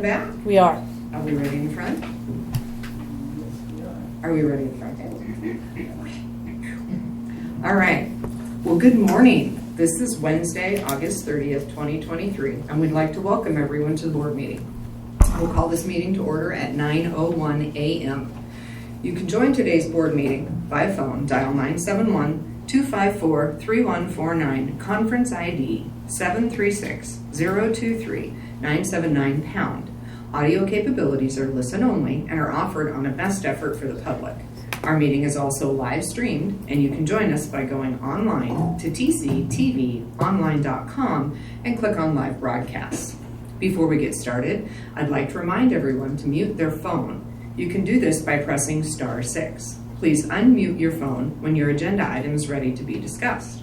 Back? We are. Are we ready in front? Are we ready in front? All right. Well, good morning. This is Wednesday, August 30th, 2023, and we'd like to welcome everyone to the board meeting. We'll call this meeting to order at 9:01 a.m. You can join today's board meeting by phone. Dial 971-254-3149, conference ID 736-023-979#. Audio capabilities are listen only and are offered on a best effort for the public. Our meeting is also live streamed, and you can join us by going online to tctvonline.com and click on live broadcasts. Before we get started, I'd like to remind everyone to mute their phone. You can do this by pressing *6. Please unmute your phone when your agenda item is ready to be discussed.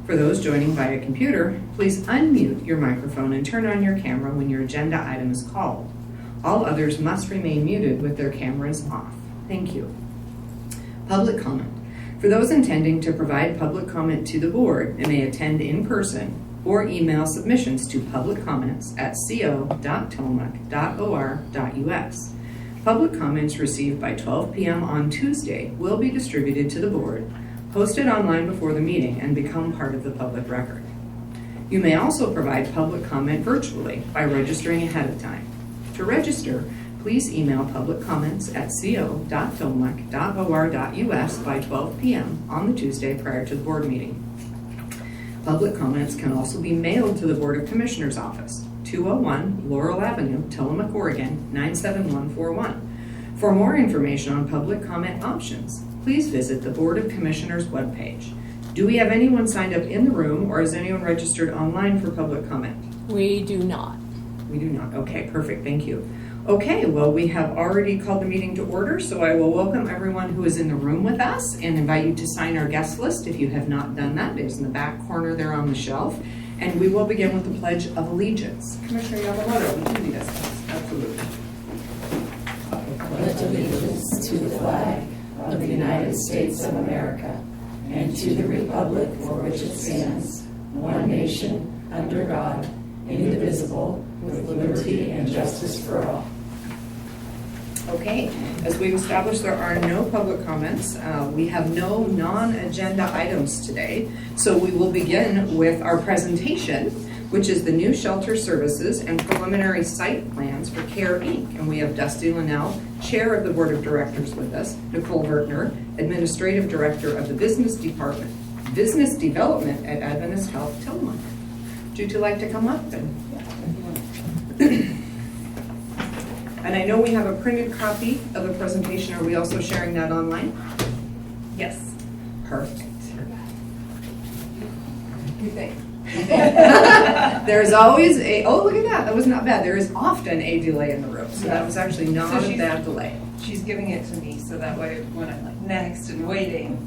For those joining via computer, please unmute your microphone and turn on your camera when your agenda item is called. All others must remain muted with their cameras off. Thank you. Public comment. For those intending to provide public comment to the board, they may attend in person or email submissions to publiccomments@co.tillamook.or.us. Public comments received by 12 p.m. on Tuesday will be distributed to the board, posted online before the meeting, and become part of the public record. You may also provide public comment virtually by registering ahead of time. To register, please email publiccomments@co.tillamook.or.us by 12 p.m. on the Tuesday prior to the board meeting. Public comments can also be mailed to the Board of Commissioners office, 201 Laurel Avenue, Tillamook, Oregon 97141. For more information on public comment options, please visit the Board of Commissioners webpage. Do we have anyone signed up in the room, or is anyone registered online for public comment? We do not. We do not. Okay, perfect. Thank you. Okay, well, we have already called the meeting to order, so I will welcome everyone who is in the room with us and invite you to sign our guest list if you have not done that. It is in the back corner there on the shelf. And we will begin with the Pledge of Allegiance. Commissioner Yamamoto, would you lead us? Absolutely. Pledge allegiance to the flag of the United States of America and to the republic for which it stands, one nation, under God, indivisible, with liberty and justice for all. Okay, as we've established, there are no public comments. We have no non-agenda items today, so we will begin with our presentation, which is the new shelter services and preliminary site plans for CARE Inc. And we have Dusty Linnell, Chair of the Board of Directors with us, Nicole Vertner, Administrative Director of the Business Development at Adventist Health Tillamook. Would you two like to come up? And I know we have a printed copy of the presentation. Are we also sharing that online? Yes. Perfect. You think? There's always look at that. That was not bad. There is often a delay in the room. So that was actually not a bad delay. She's giving it to me so that way when I'm like next and waiting,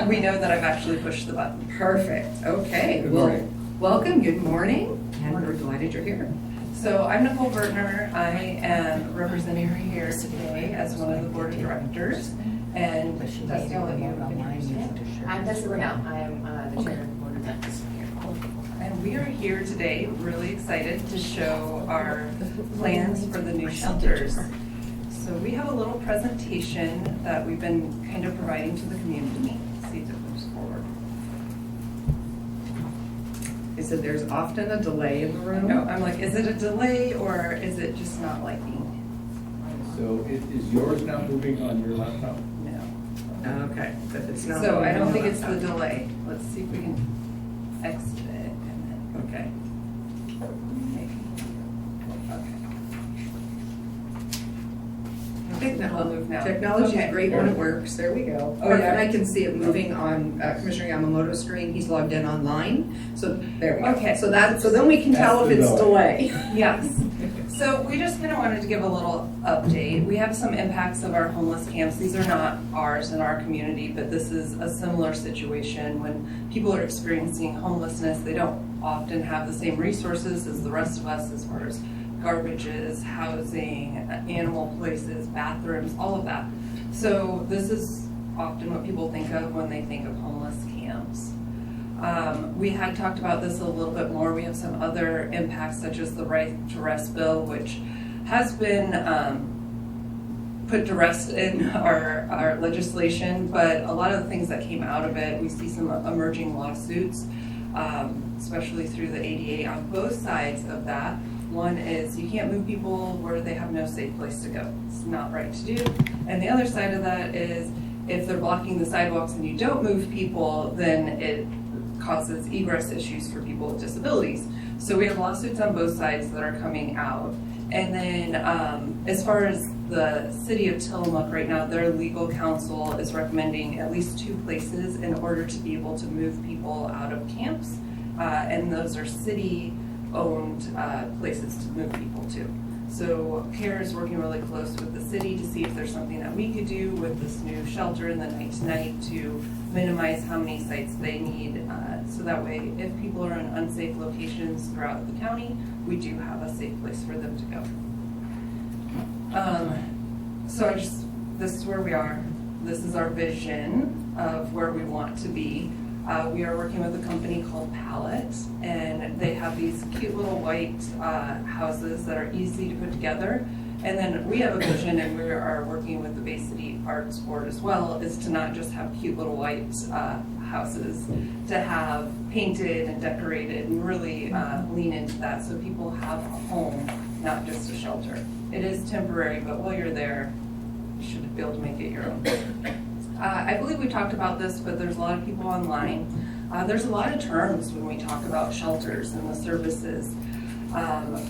we know that I've actually pushed the button. Perfect. Okay. Well, welcome. Good morning. And we're delighted you're here. So I'm Nicole Vertner. I am representing her here today as one of the board of directors. And Dusty, I'll let you introduce yourself. I'm Dusty Linnell. I am the chair of the board of directors here. And we are here today really excited to show our plans for the new shelters. So we have a little presentation that we've been kind of providing to the community. Let's see if it moves forward. It said there's often a delay in the room. No, I'm like, is it a delay or is it just not liking? So is yours not moving on your laptop? No. Okay. But it's not. So I don't think it's the delay. Let's see if we can exit it and then. Okay. We'll move now. Technology Okay. is great when it works. There we go. Oh, yeah. And I can see it moving on Commissioner Yamamoto's screen. He's logged in online. So there we go. Okay. So then we can tell if That's it's the delay. Yes. So we just kind of wanted to give a little update. We have some impacts of our homeless camps. These are not ours in our community, but this is a similar situation when people are experiencing homelessness. They don't often have the same resources as the rest of us as far as garbages, housing, animal places, bathrooms, all of that. So this is often what people think of when they think of homeless camps. We had talked about this a little bit more. We have some other impacts such as the Right to Rest bill, which has been put to rest in our legislation, but a lot of the things that came out of it, we see some emerging lawsuits, especially through the ADA on both sides of that. One is you can't move people where they have no safe place to go. It's not right to do. And the other side of that is if they're blocking the sidewalks and you don't move people, then it causes egress issues for people with disabilities. So we have lawsuits on both sides that are coming out. And then as far as the city of Tillamook right now, their legal counsel is recommending at least 2 places in order to be able to move people out of camps. And those are city-owned places to move people to. So CARE is working really close with the city to see if there's something that we could do with this new shelter in the night-to-night to minimize how many sites they need. So that way, if people are in unsafe locations throughout the county, we do have a safe place for them to go. This is where we are. This is our vision of where we want to be. We are working with a company called Palette, and they have these cute little white houses that are easy to put together. And then we have a vision, and we are working with the Bay City Arts Board as well, is to not just have cute little white houses, to have painted and decorated and really lean into that so people have a home, not just a shelter. It is temporary, but while you're there, you should be able to make it your own. I believe we talked about this, but there's a lot of people online. There's a lot of terms when we talk about shelters and the services.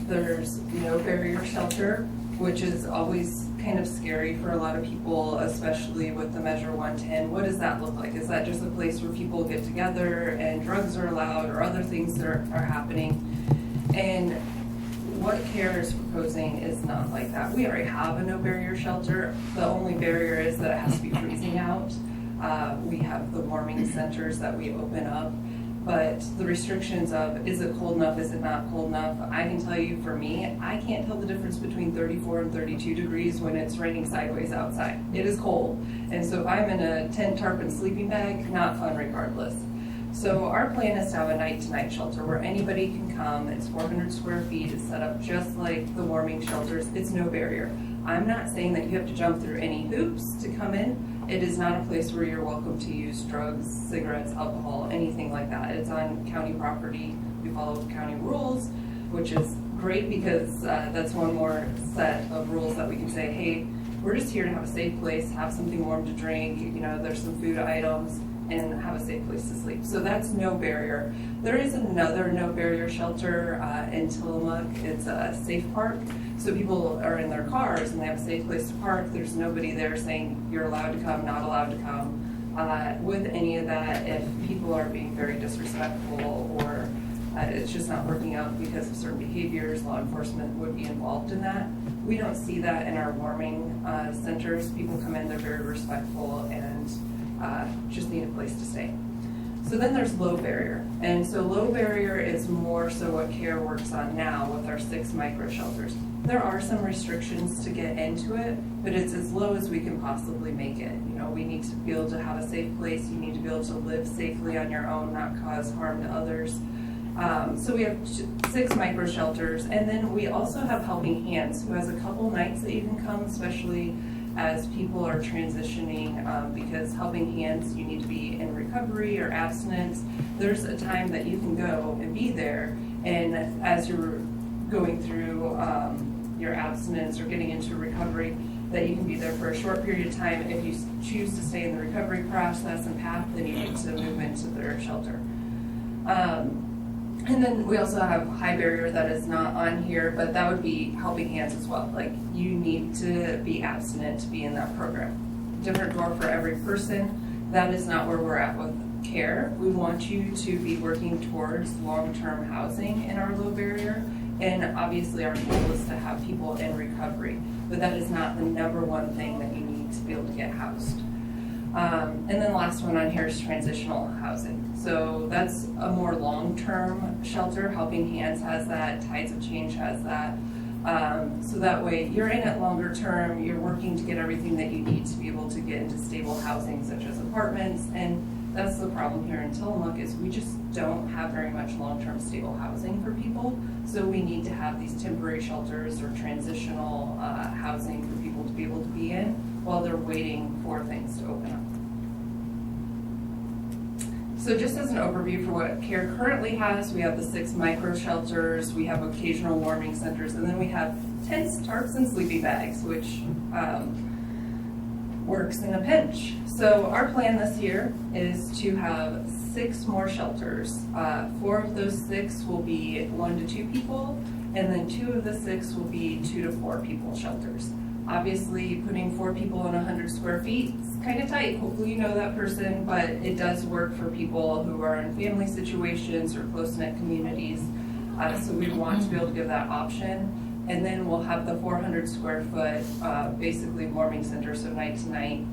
There's no barrier shelter, which is always kind of scary for a lot of people, especially with the Measure 110. What does that look like? Is that just a place where people get together and drugs are allowed or other things that are happening? And what CARE is proposing is not like that. We already have a no barrier shelter. The only barrier is that it has to be freezing out. We have the warming centers that we open up, but the restrictions of is it cold enough, is it not cold enough? I can tell you for me, I can't tell the difference between 34 and 32 degrees when it's raining sideways outside. It is cold. And so if I'm in a tent, tarp, and sleeping bag, not fun regardless. So our plan is to have a night-to-night shelter where anybody can come. It's 400 square feet. It's set up just like the warming shelters. It's no barrier. I'm not saying that you have to jump through any hoops to come in. It is not a place where you're welcome to use drugs, cigarettes, alcohol, anything like that. It's on county property. We follow county rules, which is great because that's one more set of rules that we can say, hey, we're just here to have a safe place, have something warm to drink, there's some food items, and have a safe place to sleep. So that's no barrier. There is another no barrier shelter in Tillamook. It's a safe park. So people are in their cars and they have a safe place to park. There's nobody there saying you're allowed to come, not allowed to come. With any of that, if people are being very disrespectful or it's just not working out because of certain behaviors, law enforcement would be involved in that. We don't see that in our warming centers. People come in, they're very respectful and just need a place to stay. So then there's low barrier. And so low barrier is more so what CARE works on now with our 6 micro shelters. There are some restrictions to get into it, but it's as low as we can possibly make it. We need to be able to have a safe place. You need to be able to live safely on your own, not cause harm to others. So we have 6 micro shelters, and then we also have Helping Hands, who has a couple nights that you can come, especially as people are transitioning, because Helping Hands, you need to be in recovery or abstinence. There's a time that you can go and be there, and as you're going through your abstinence or getting into recovery, that you can be there for a short period of time. If you choose to stay in the recovery process and path, then you need to move into their shelter. And then we also have high barrier that is not on here, but that would be Helping Hands as well. Like, you need to be abstinent to be in that program. Different door for every person. That is not where we're at with CARE. We want you to be working towards long-term housing in our low barrier. And obviously our goal is to have people in recovery, but that is not the number one thing that you need to be able to get housed. And then the last one on here is transitional housing. So that's a more long-term shelter. Helping Hands has that, Tides of Change has that. So that way you're in it longer term, you're working to get everything that you need to be able to get into stable housing such as apartments, and That's the problem here in Tillamook is we just don't have very much long-term stable housing for people. So we need to have these temporary shelters or transitional housing for people to be able to be in while they're waiting for things to open up. So just as an overview for what CARE currently has, we have the 6 micro shelters, we have occasional warming centers, and then we have tents, tarps, and sleeping bags, which works in a pinch. So our plan this year is to have 6 more shelters. 4 of those 6 will be 1 to 2 people, and then 2 of the 6 will be 2 to 4 people shelters. Obviously, putting 4 people in 100 square feet is kind of tight. Hopefully you know that person, but it does work for people who are in family situations or close-knit communities. So we want to be able to give that option. And then we'll have the 400 square foot, basically warming center, so night to night,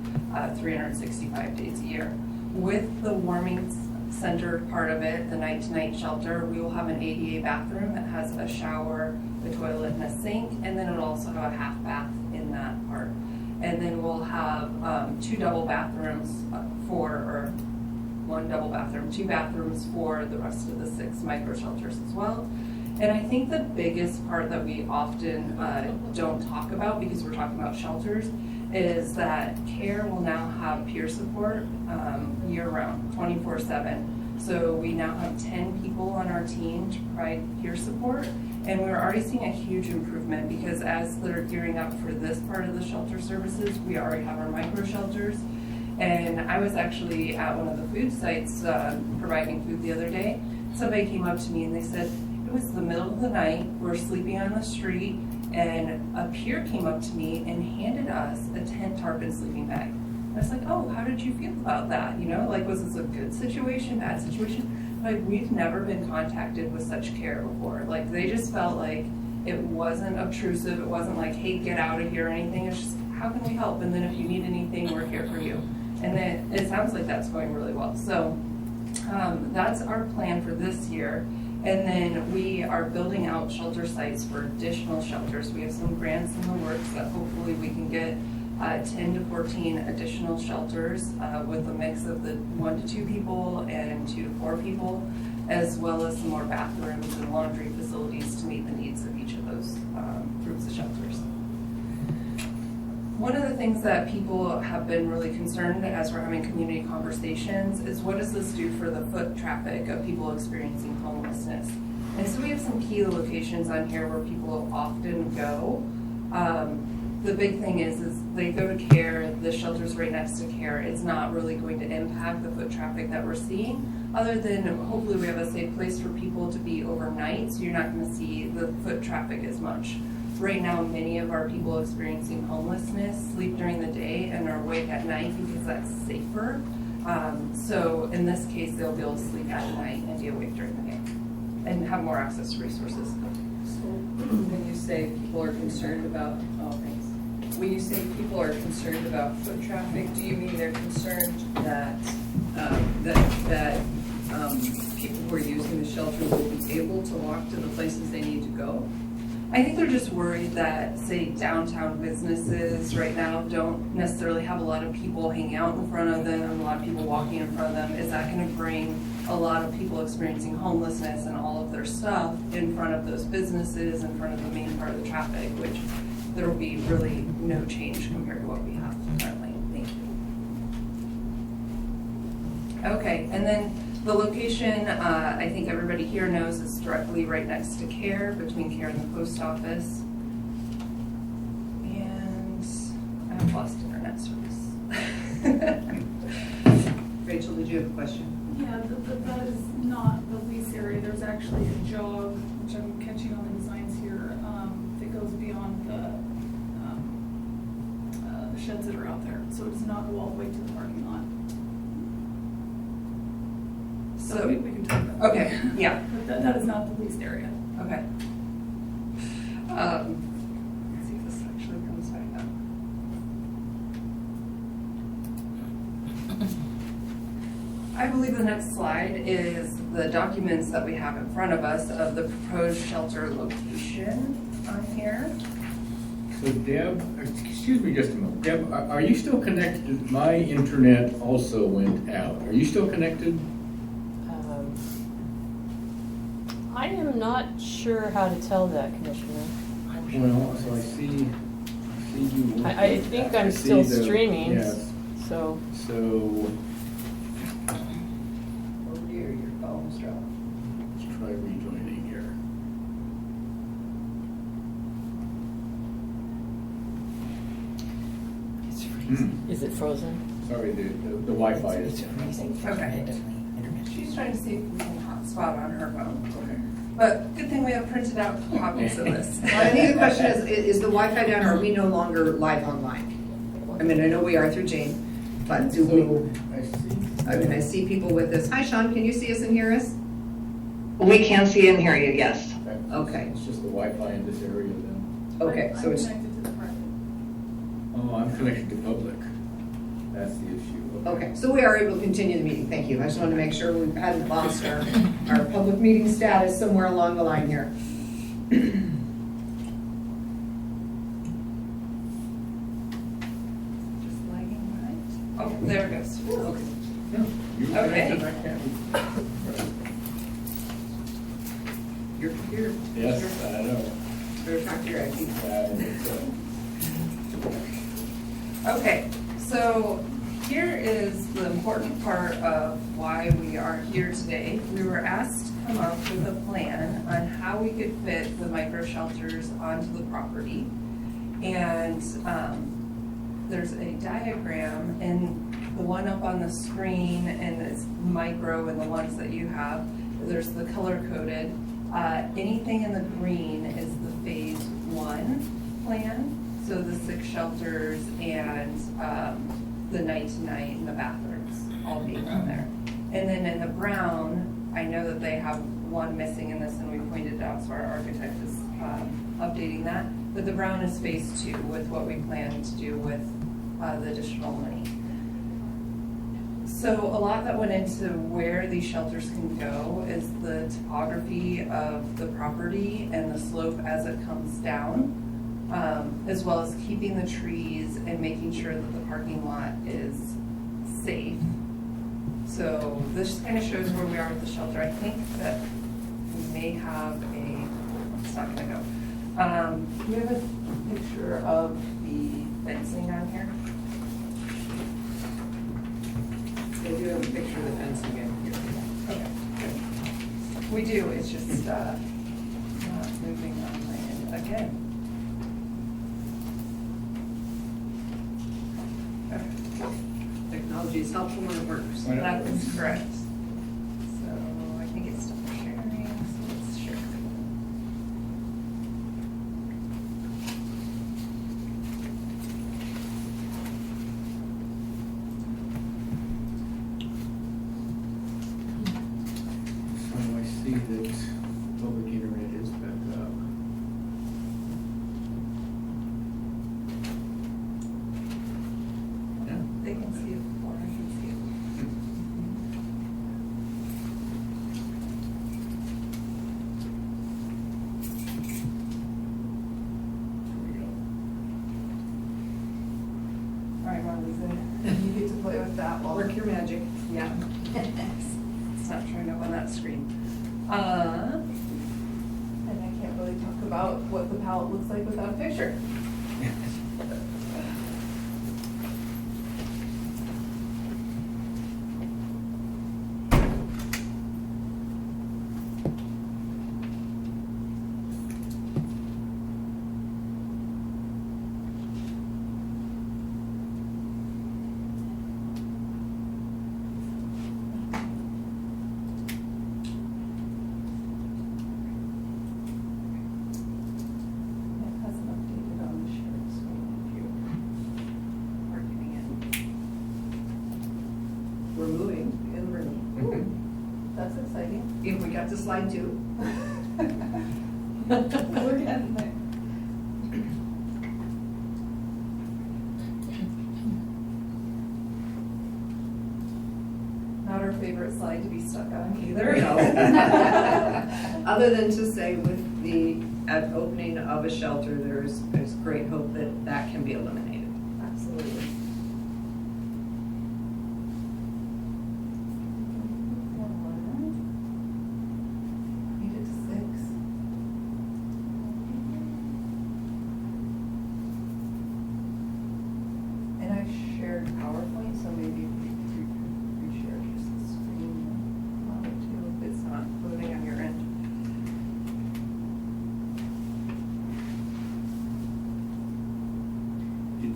365 days a year. With the warming center part of it, the night to night shelter, we will have an ADA bathroom that has a shower, a toilet, and a sink, and then it'll also have a half bath in that part. And then we'll have 2 double bathrooms 1 double bathroom, 2 bathrooms for the rest of the 6 micro shelters as well. And I think the biggest part that we often don't talk about, because we're talking about shelters, is that CARE will now have peer support year-round, 24/7. So we now have 10 people on our team to provide peer support, and we're already seeing a huge improvement because as they're gearing up for this part of the shelter services, we already have our micro shelters. And I was actually at one of the food sites providing food the other day. Somebody came up to me and they said, it was the middle of the night, we're sleeping on the street, and a peer came up to me and handed us a tent, tarp, and sleeping bag. I was like, oh, how did you feel about that? You know, like, was this a good situation, bad situation? Like, we've never been contacted with such care before. Like, they just felt like it wasn't obtrusive. It wasn't like, hey, get out of here or anything. It's just, how can we help? And then if you need anything, we're here for you. And then it sounds like that's going really well. So that's our plan for this year. And then we are building out shelter sites for additional shelters. We have some grants in the works that hopefully we can get 10 to 14 additional shelters with a mix of the 1 to 2 people and 2 to 4 people, as well as some more bathrooms and laundry facilities to meet the needs of each of those groups of shelters. One of the things that people have been really concerned as we're having community conversations is what does this do for the foot traffic of people experiencing homelessness? And so we have some key locations on here where people often go. The big thing is they go to CARE, the shelter's right next to CARE. It's not really going to impact the foot traffic that we're seeing, other than hopefully we have a safe place for people to be overnight, so you're not going to see the foot traffic as much. Right now, many of our people experiencing homelessness sleep during the day and are awake at night because that's safer. So in this case, they'll be able to sleep at night and be awake during the day and have more access to resources. So when you say people are concerned about, when you say people are concerned about foot traffic, do you mean they're concerned that people who are using the shelter will be able to walk to the places they need to go? I think they're just worried that, say, downtown businesses right now don't necessarily have a lot of people hanging out in front of them, a lot of people walking in front of them. Is that going to bring a lot of people experiencing homelessness and all of their stuff in front of those businesses, in front of the main part of the traffic, which there will be really no change compared to what we have currently. Thank you. Okay, and then the location, I think everybody here knows, is directly right next to CARE, between CARE and the post office. And I've lost internet service. Rachel, did you have a question? Yeah, that is not the lease area. There's actually a jog, which I'm catching on the designs here, that goes beyond the sheds that are out there. So it does not go all the way to the parking lot. So we can talk about that. Okay, yeah. But that is not the leased area. Okay. Let's see if this actually comes back up. I believe the next slide is the documents that we have in front of us of the proposed shelter location on here. So Deb, excuse me just a moment. Deb, are you still connected? My internet also went out. Are you still connected? I am not sure how to tell that, Commissioner. Well, so I see you. I think I I'm see still the- streaming, Yes, so. so Oh dear, your phone's dropped. let's try rejoining here. Is it frozen? Sorry, the Wi-Fi is. Okay. She's trying to see if we can hotspot on her phone. Okay. But good thing we have printed out copies of this. Well, I think the question is the Wi-Fi down, or are we no longer live online? I mean, I know we are through Jane, but do we, So, I see. I mean, I see people with this. Hi, Sean, can you see us and hear us? We can see and hear you, yes. Okay. It's just the Wi-Fi in this area then. Okay, so it's, I'm connected to the private. Oh, I'm connected to public. That's the issue. okay, so we are able to continue the meeting. Thank you. I just wanted to make sure we hadn't lost our public meeting status somewhere along the line here. Just lagging behind. Oh, there it goes. Okay. You Okay. connected, I can't. Your computer. Yes, I know. Better talk to your IT. Okay, so here is the important part of why we are here today. We were asked to come up with a plan on how we could fit the micro shelters onto the property. And there's a diagram, and the one up on the screen, and it's micro, and the ones that you have, there's the color coded. Anything in the green is the phase 1 plan. So the 6 shelters and the night-to-night and the bathrooms all being on there. And then in the brown, I know that they have one missing in this, and we pointed it out, so our architect is updating that. But the brown is phase 2 with what we plan to do with the additional money. So a lot that went into where these shelters can go is the topography of the property and the slope as it comes down. As well as keeping the trees and making sure that the parking lot is safe. So this kind of shows where we are with the shelter. I think that we may have it's not gonna go. We have a picture of the fencing on here. They do have a picture of the fencing in here. Okay, good. We do, it's just not moving on my end again. Technology is helpful when it works. When it That works. is correct. So I think it's still sharing, so let's share. So I see that public internet is back up. Yeah. They can see it before I can see it. Here we go. All right, Marlisa, you get to play with that while. Work your magic. Yeah. It's not showing up on that screen. And I can't really talk about what the palette looks like without a picture. It hasn't updated on the shared screen if you are getting We're moving in the room. it. That's exciting. If we got to slide 2. We're getting there. Not our favorite slide to be stuck on either. No. Other than to say with the opening of a shelter, there's great hope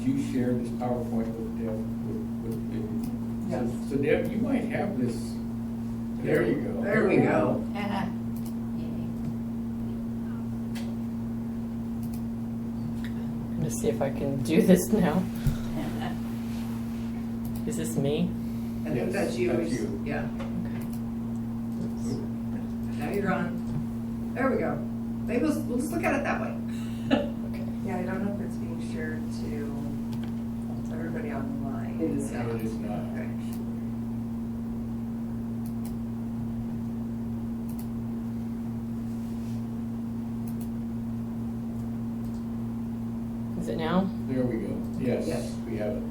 did you share this PowerPoint with Deb? Yes. So Deb, you might have this, there you go. There we go. I'm gonna see if I can do this now. Is this me? I think Yes, that's you. that's you. Yeah. Now you're on. There we go. Maybe we'll just look at it that way. Okay. Yeah, I don't know if it's being shared to everybody online. It is No, not. it is not. Okay. Is it now? There we go. Yes, Yes. we have it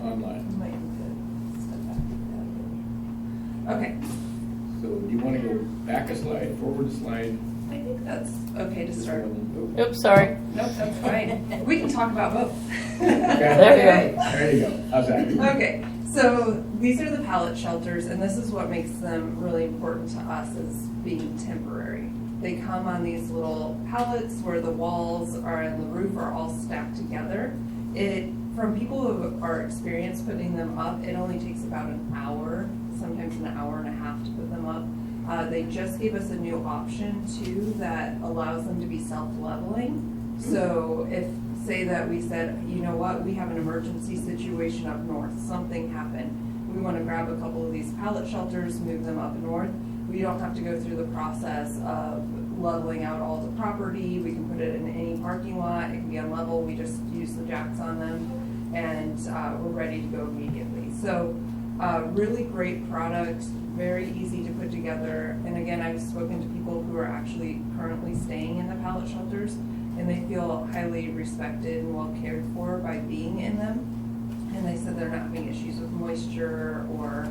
online. Might need to step back. Okay, So do you want to go back a slide, forward a slide? I think that's okay to start. Oops, sorry. Nope, that's fine. We can talk about both. There you go. There you go. How's that? Okay, so these are the pallet shelters, and this is what makes them really important to us as being temporary. They come on these little pallets where the walls are and the roof are all stacked together. From people who are experienced putting them up, it only takes about an hour, sometimes an hour and a half to put them up. They just gave us a new option too that allows them to be self-leveling. So if, say that we said, you know what, we have an emergency situation up north, something happened. We want to grab a couple of these pallet shelters, move them up north. We don't have to go through the process of leveling out all the property. We can put it in any parking lot. It can be on level. We just use the jacks on them, and we're ready to go immediately. So really great product, very easy to put together. And again, I've spoken to people who are actually currently staying in the pallet shelters, and they feel highly respected and well cared for by being in them. And they said they're not having issues with moisture or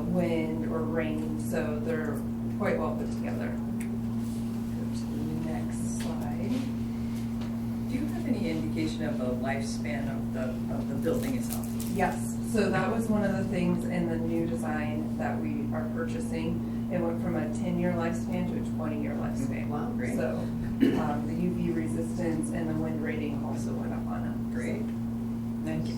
wind or rain, so they're quite well put together. Go to the next slide. Do you have any indication of the lifespan of the building itself? Yes, so that was one of the things in the new design that we are purchasing. It went from a 10-year lifespan to a 20-year lifespan. Wow, great. So the UV resistance and the wind rating also went up on it. Great. Thank you.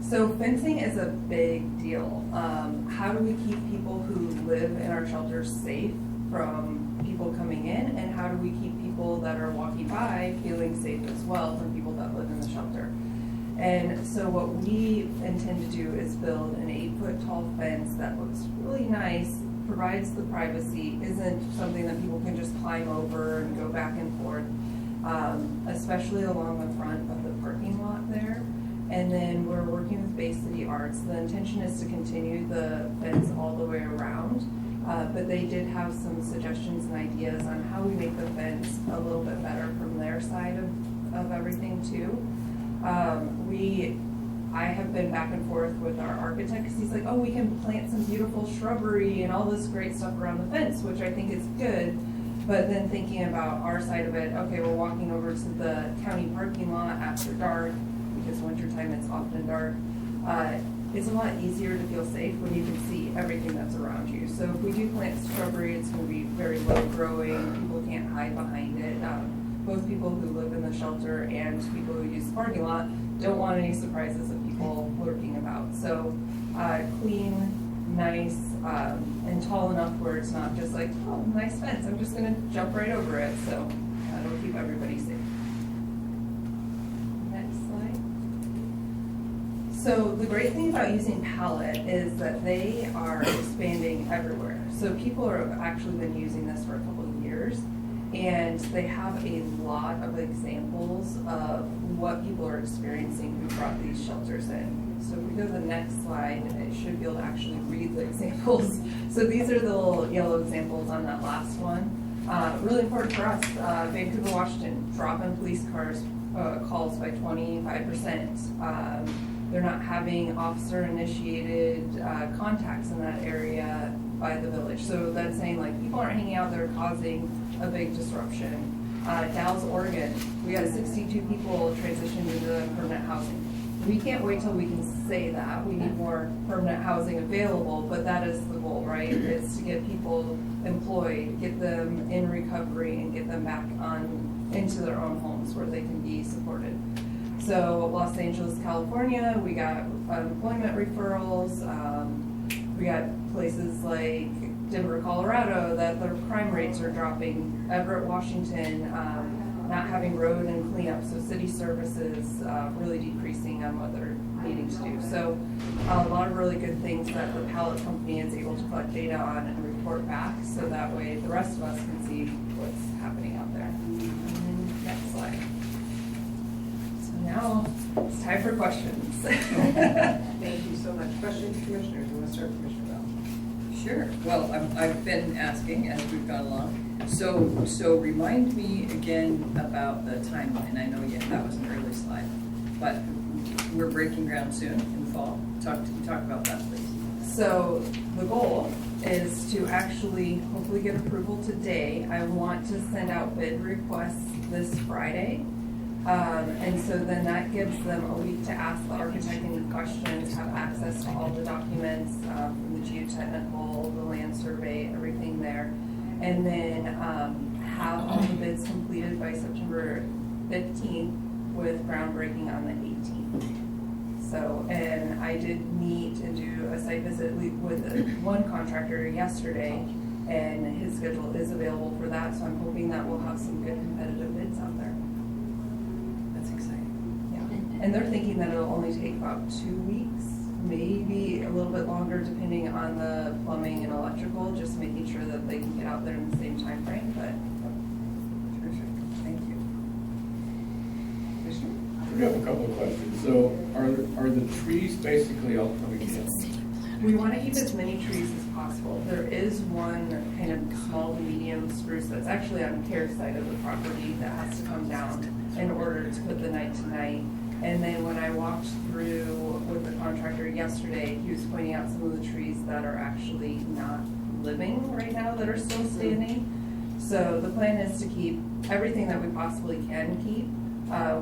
So fencing is a big deal. How do we keep people who live in our shelters safe from people coming in? And how do we keep people that are walking by feeling safe as well from people that live in the shelter? And so what we intend to do is build an 8-foot tall fence that looks really nice, provides the privacy, isn't something that people can just climb over and go back and forth, especially along the front of the parking lot there. And then we're working with Bay City Arts. The intention is to continue the fence all the way around, but they did have some suggestions and ideas on how we make the fence a little bit better from their side of everything too. I have been back and forth with our architect because he's like, oh, we can plant some beautiful shrubbery and all this great stuff around the fence, which I think is good. But then thinking about our side of it, okay, we're walking over to the county parking lot after dark, because wintertime it's often dark. It's a lot easier to feel safe when you can see everything that's around you. So if we do plant shrubbery, it's going to be very low growing. People can't hide behind it. Both people who live in the shelter and people who use the parking lot don't want any surprises of people lurking about. So clean, nice, and tall enough where it's not just like, oh, nice fence, I'm just going to jump right over it. So it'll keep everybody safe. Next slide. So the great thing about using pallet is that they are expanding everywhere. So people have actually been using this for a couple of years, and they have a lot of examples of what people are experiencing who brought these shelters in. So if we go to the next slide, it should be able to actually read the examples. So these are the little yellow examples on that last one. Really important for us, Vancouver, Washington, drop-in police calls by 25%. They're not having officer-initiated contacts in that area by the village. So that's saying like people aren't hanging out there causing a big disruption. Dallas, Oregon, we had 62 people transitioned into permanent housing. We can't wait till we can say that. We need more permanent housing available, but that is the goal, right? It's to get people employed, get them in recovery, and get them back into their own homes where they can be supported. So Los Angeles, California, we got employment referrals. We got places like Denver, Colorado, that their crime rates are dropping. Everett, Washington, not having road and cleanup, so city services really decreasing on what they're needing to do. So a lot of really good things that the pallet company is able to collect data on and report back, so that way the rest of us can see what's happening out there. And next slide. So now it's time for questions. Thank you so much. Questions, Commissioner? Do you want to start, Commissioner Bell? Sure. Well, I've been asking as we've gone along. So remind me again about the timeline. I know that was an early slide, but we're breaking ground soon in the fall. Talk about that, please. So the goal is to actually hopefully get approval today. I want to send out bid requests this Friday. And so then that gives them a week to ask the architect any questions, have access to all the documents from the geotechnical, the land survey, everything there. And then have all the bids completed by September 15th with groundbreaking on the 18th. So, and I did meet and do a site visit with one contractor yesterday, and his schedule is available for that. So I'm hoping that we'll have some good competitive bids out there. That's exciting. Yeah, and they're thinking that it'll only take about 2 weeks, maybe a little bit longer depending on the plumbing and electrical, just making sure that they can get out there in the same time frame. But Terrific. Thank you. Commissioner? We have a couple of questions. So are the trees basically all coming down? we want to keep as many trees as possible. There is one kind of small to medium spruce that's actually on Care's side of the property that has to come down in order to put the night to night. And then when I walked through with the contractor yesterday, he was pointing out some of the trees that are actually not living right now, that are still standing. So the plan is to keep everything that we possibly can keep.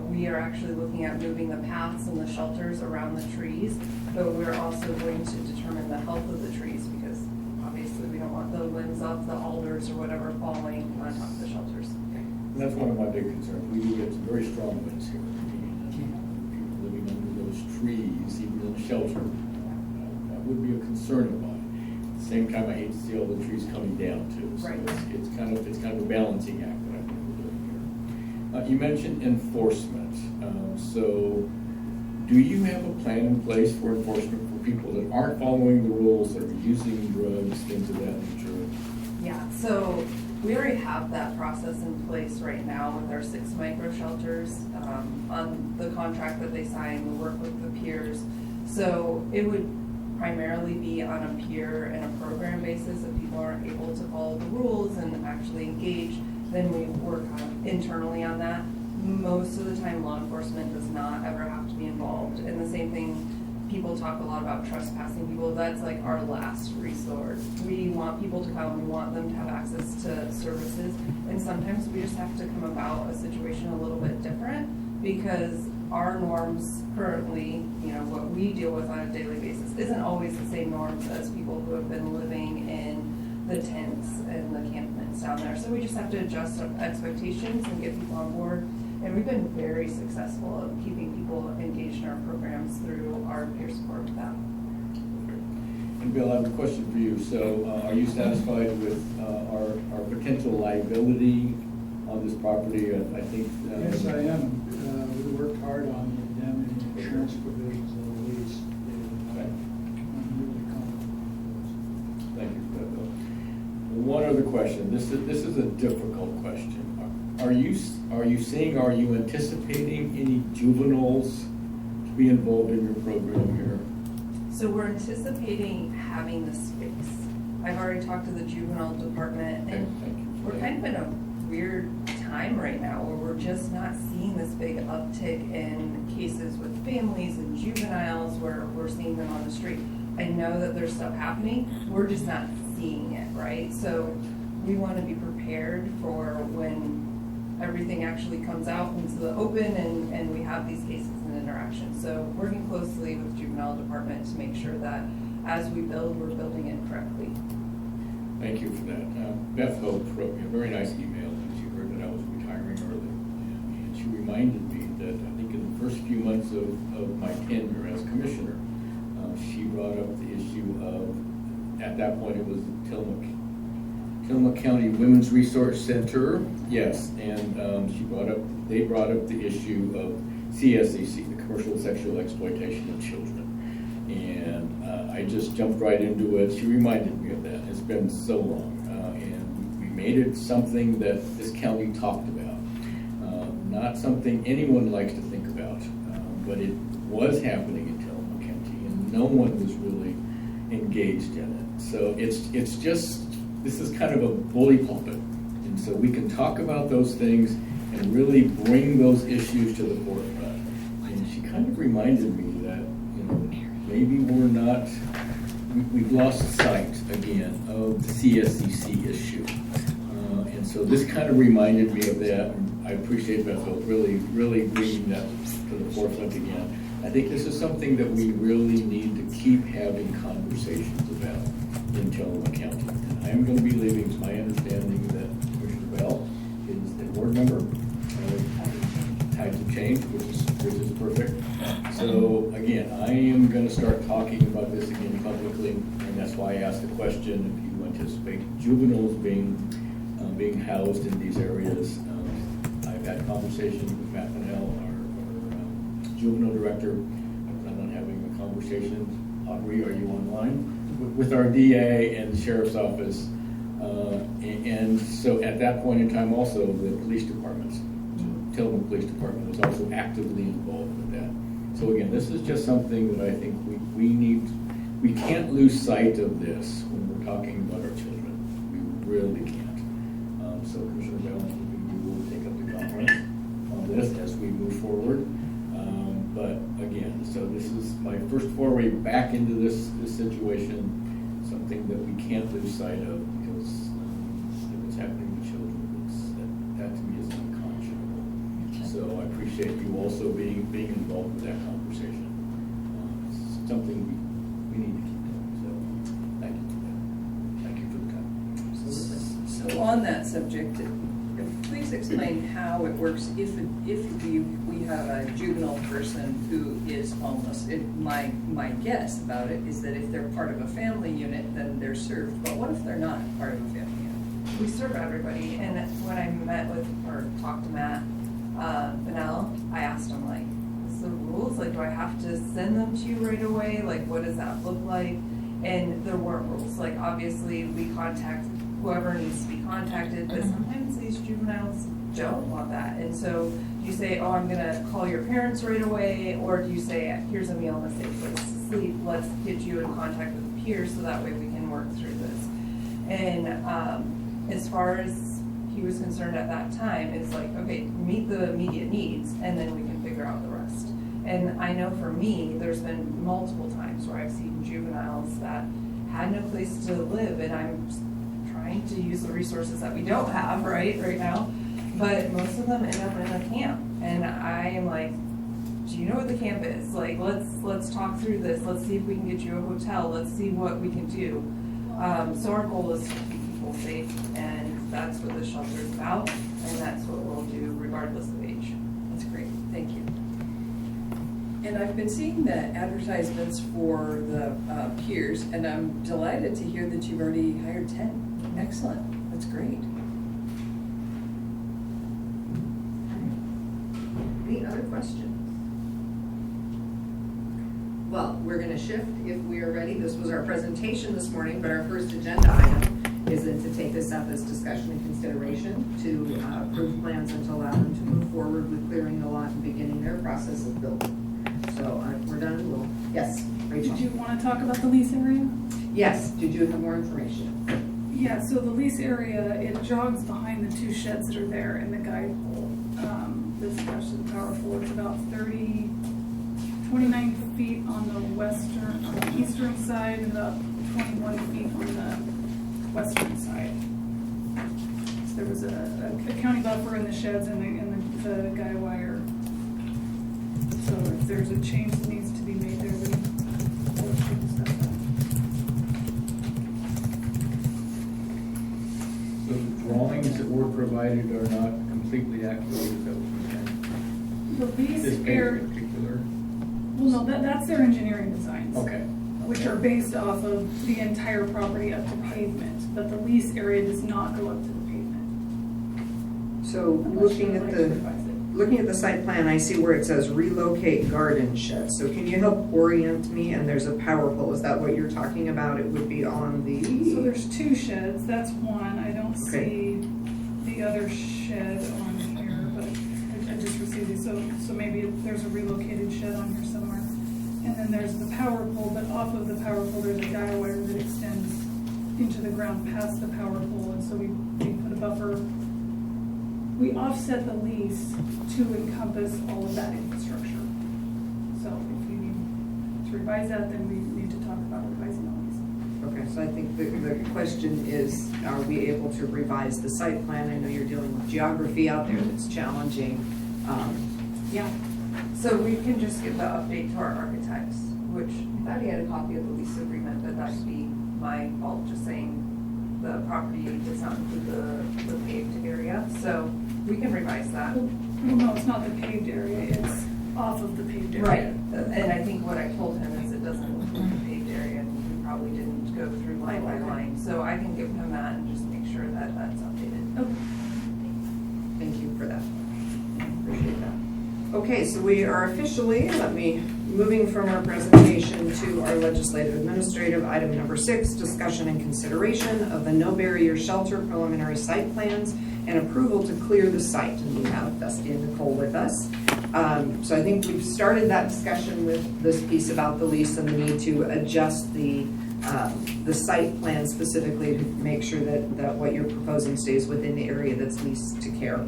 We are actually looking at moving the paths and the shelters around the trees, but we're also going to determine the health of the trees, because obviously we don't want the limbs of the alders or whatever falling on top of the shelters. And that's one of my big concerns. We do get some very strong winds here. People living under those trees, even in shelter, that would be a concern of mine. At the same time, I hate to see all the trees coming down too. So Right. it's kind of a balancing act that I think we're doing here. You mentioned enforcement. So do you have a plan in place for enforcement for people that aren't following the rules, that are using drugs, things of that nature? Yeah, so we already have that process in place right now with our 6 micro shelters. On the contract that they sign, we work with the peers. So it would primarily be on a peer and a program basis. If people aren't able to follow the rules and actually engage, then we work internally on that. Most of the time, law enforcement does not ever have to be involved. And the same thing, people talk a lot about trespassing people. That's like our last resort. We want people to come, we want them to have access to services. And sometimes we just have to come about a situation a little bit different, because our norms currently, what we deal with on a daily basis isn't always the same norms as people who have been living in the tents and the encampments down there. So we just have to adjust our expectations and get people on board. And we've been very successful at keeping people engaged in our programs through our peer support with that. And Bill, I have a question for you. So are you satisfied with our potential liability on this property? I think. Yes, I am. We worked hard on the indemnity insurance provisions of the lease. Okay. I'm really confident. Thank you for that, Bill. One other question. This is a difficult question. Are you anticipating any juveniles to be involved in your program here? So we're anticipating having the space. I've already talked to the juvenile department, Okay, and thank you. we're kind of in a weird time right now where we're just not seeing this big uptick in cases with families and juveniles where we're seeing them on the street. I know that there's stuff happening, we're just not seeing it, right? So we want to be prepared for when everything actually comes out into the open and we have these cases and interactions. So working closely with juvenile department to make sure that as we build, we're building it correctly. Thank you for that. Beth Hope wrote me a very nice email when she heard that I was retiring early. And she reminded me that I think in the first few months of my tenure as commissioner. She brought up the issue of, at that point it was the Tillamook County Women's Resource Center, yes, and they brought up the issue of CSEC, the commercial sexual exploitation of children. And I just jumped right into it. She reminded me of that. It's been so long. And we made it something that this county talked about. Not something anyone likes to think about, but it was happening in Tillamook County, and no one was really engaged in it. So it's just, this is kind of a bully pulpit. And so we can talk about those things and really bring those issues to the forefront. And she kind of reminded me that, you know, maybe we've lost sight again of the CSCC issue. And so this kind of reminded me of that. I appreciate Beth really bringing that to the forefront again. I think this is something that we really need to keep having conversations about in Tillamook County. And I am going to be leaving. It's my understanding that Commissioner Bell is the board member. Times have changed, which is perfect. So again, I am going to start talking about this again publicly, and that's why I asked the question if you anticipate juveniles being housed in these areas. I've had conversations with Matt Fennell, our juvenile director. I plan on having a conversation. Audrey, are you online? With our DA and the sheriff's office. And so at that point in time also, the police departments, Tillamook Police Department was also actively involved with that. So again, this is just something that I think we can't lose sight of this when we're talking about our children. We really can't. So Commissioner Bell, we will take up the conference on this as we move forward. But again, so this is my first foray back into this situation, something that we can't lose sight of, because if it's happening to children, that to me is unconscionable. So I appreciate you also being involved with that conversation. It's something we need to keep doing. So thank you for that. Thank you for the time. So on that subject, please explain how it works if we have a juvenile person who is homeless. My guess about it is that if they're part of a family unit, then they're served. But what if they're not part of a family unit? We serve everybody, and when I met with or talked to Matt Fennell, I asked him, like, what's the rules? Like, do I have to send them to you right away? Like, what does that look like? And there weren't rules. Like, obviously, we contact whoever needs to be contacted, but sometimes these juveniles don't want that. And so do you say, oh, I'm gonna call your parents right away, or do you say, here's a meal and a safe place to sleep, let's get you in contact with peers so that way we can work through this. And as far as he was concerned at that time, it's like, okay, meet the immediate needs, and then we can figure out the rest. And I know for me, there's been multiple times where I've seen juveniles that had no place to live, and I'm trying to use the resources that we don't have right now, but most of them end up in a camp, and I am like, do you know what the camp is? Like, let's talk through this. Let's see if we can get you a hotel. Let's see what we can do. So our goal is to keep people safe, and that's what the shelter is about, and that's what we'll do regardless of age. That's great, thank you. And I've been seeing the advertisements for the peers, and I'm delighted to hear that you've already hired 10. Excellent, that's great. Any other questions? Well, we're going to shift if we are ready. This was our presentation this morning, but our first agenda item is then to take this up as discussion and consideration to approve plans and to allow them to move forward with clearing the lot and beginning their process of building. So we're done. Yes, Rachel. Did you want to talk about the lease area? Yes. Did you have more information? Yeah, so the lease area, it jogs behind the two sheds that are there in the guide pole. This attached to the power pole. It's about 29 feet on the eastern side, and about 21 feet on the western side. So there was a county buffer in the sheds and the guy wire. So if there's a change that needs to be made there, we'll discuss that. So the drawings that were provided are not completely accurate, is that what you're saying? The lease This paint area, in particular? well, no, that's their engineering designs. Okay. Which are based off of the entire property up to pavement, but the lease area does not go up to the pavement. So unless you looking would at like the, to revise it. looking at the site plan, I see where it says relocate garden shed. So can you help orient me? And there's a power pole. Is that what you're talking about? It would be on the. So there's two sheds, that's one, I don't Okay. see the other shed on here, but I just received these, so maybe there's a relocated shed on here somewhere. And then there's the power pole, but off of the power pole, there's a guy wire that extends into the ground past the power pole, and so we put a buffer. We offset the lease to encompass all of that infrastructure. So if you need to revise that, then we need to talk about revising the lease. Okay, so I think the question is, are we able to revise the site plan? I know you're dealing with geography out there that's challenging. Yeah, so we can just give the update to our architects, which I thought he had a copy of the lease agreement, but that would be my fault, just saying the property does not include the paved area, so we can revise that. Well, no, it's not the paved area, it's off of the paved area. Right, and I think what I told him is it doesn't include the paved area, and we probably didn't go through line by line, so I can give him that and just make sure that that's updated. Okay. Thank you for that. Appreciate that. Okay, so we are officially, moving from our presentation to our legislative administrative item number 6, discussion and consideration of the no barrier shelter preliminary site plans and approval to clear the site. And we have Dusty and Nicole with us. So I think we've started that discussion with this piece about the lease and the need to adjust the site plan specifically to make sure that what you're proposing stays within the area that's leased to care.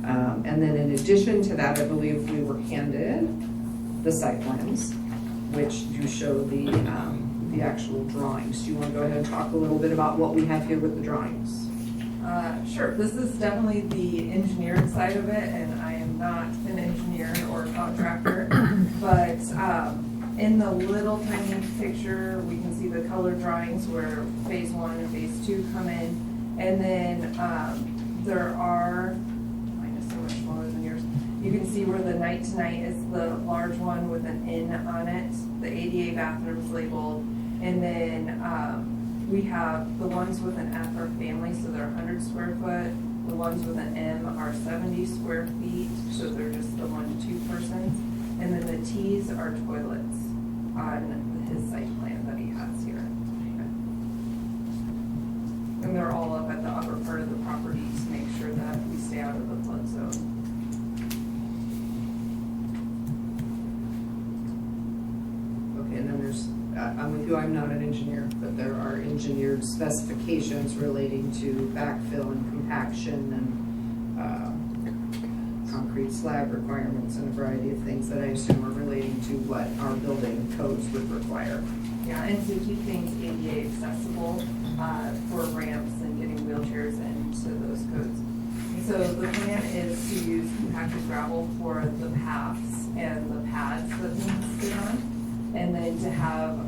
And then in addition to that, I believe we were handed the site plans, which do show the actual drawings. Do you want to go ahead and talk a little bit about what we have here with the drawings? Sure, this is definitely the engineered side of it, and I am not an engineer or a contractor, but in the little tiny picture, we can see the color drawings where phase 1 and phase 2 come in, and then there are, mine is so much smaller than yours, you can see where the night to night is the large one with an N on it, the ADA bathrooms labeled, and then we have the ones with an F are family, so they're 100 square foot. The ones with an M are 70 square feet, so they're just the 1 to 2 persons. And then the T's are toilets on his site plan that he has here. And they're all up at the upper part of the property to make sure that we stay out of the flood zone. Okay, and then there's, I'm with you, I'm not an engineer, but there are engineered specifications relating to backfill and compaction and concrete slab requirements and a variety of things that I assume are relating to what our building codes would require. Yeah, and to keep things ADA accessible for ramps and getting wheelchairs into those codes. So the plan is to use compacted gravel for the paths and the pads that things sit on, and then to have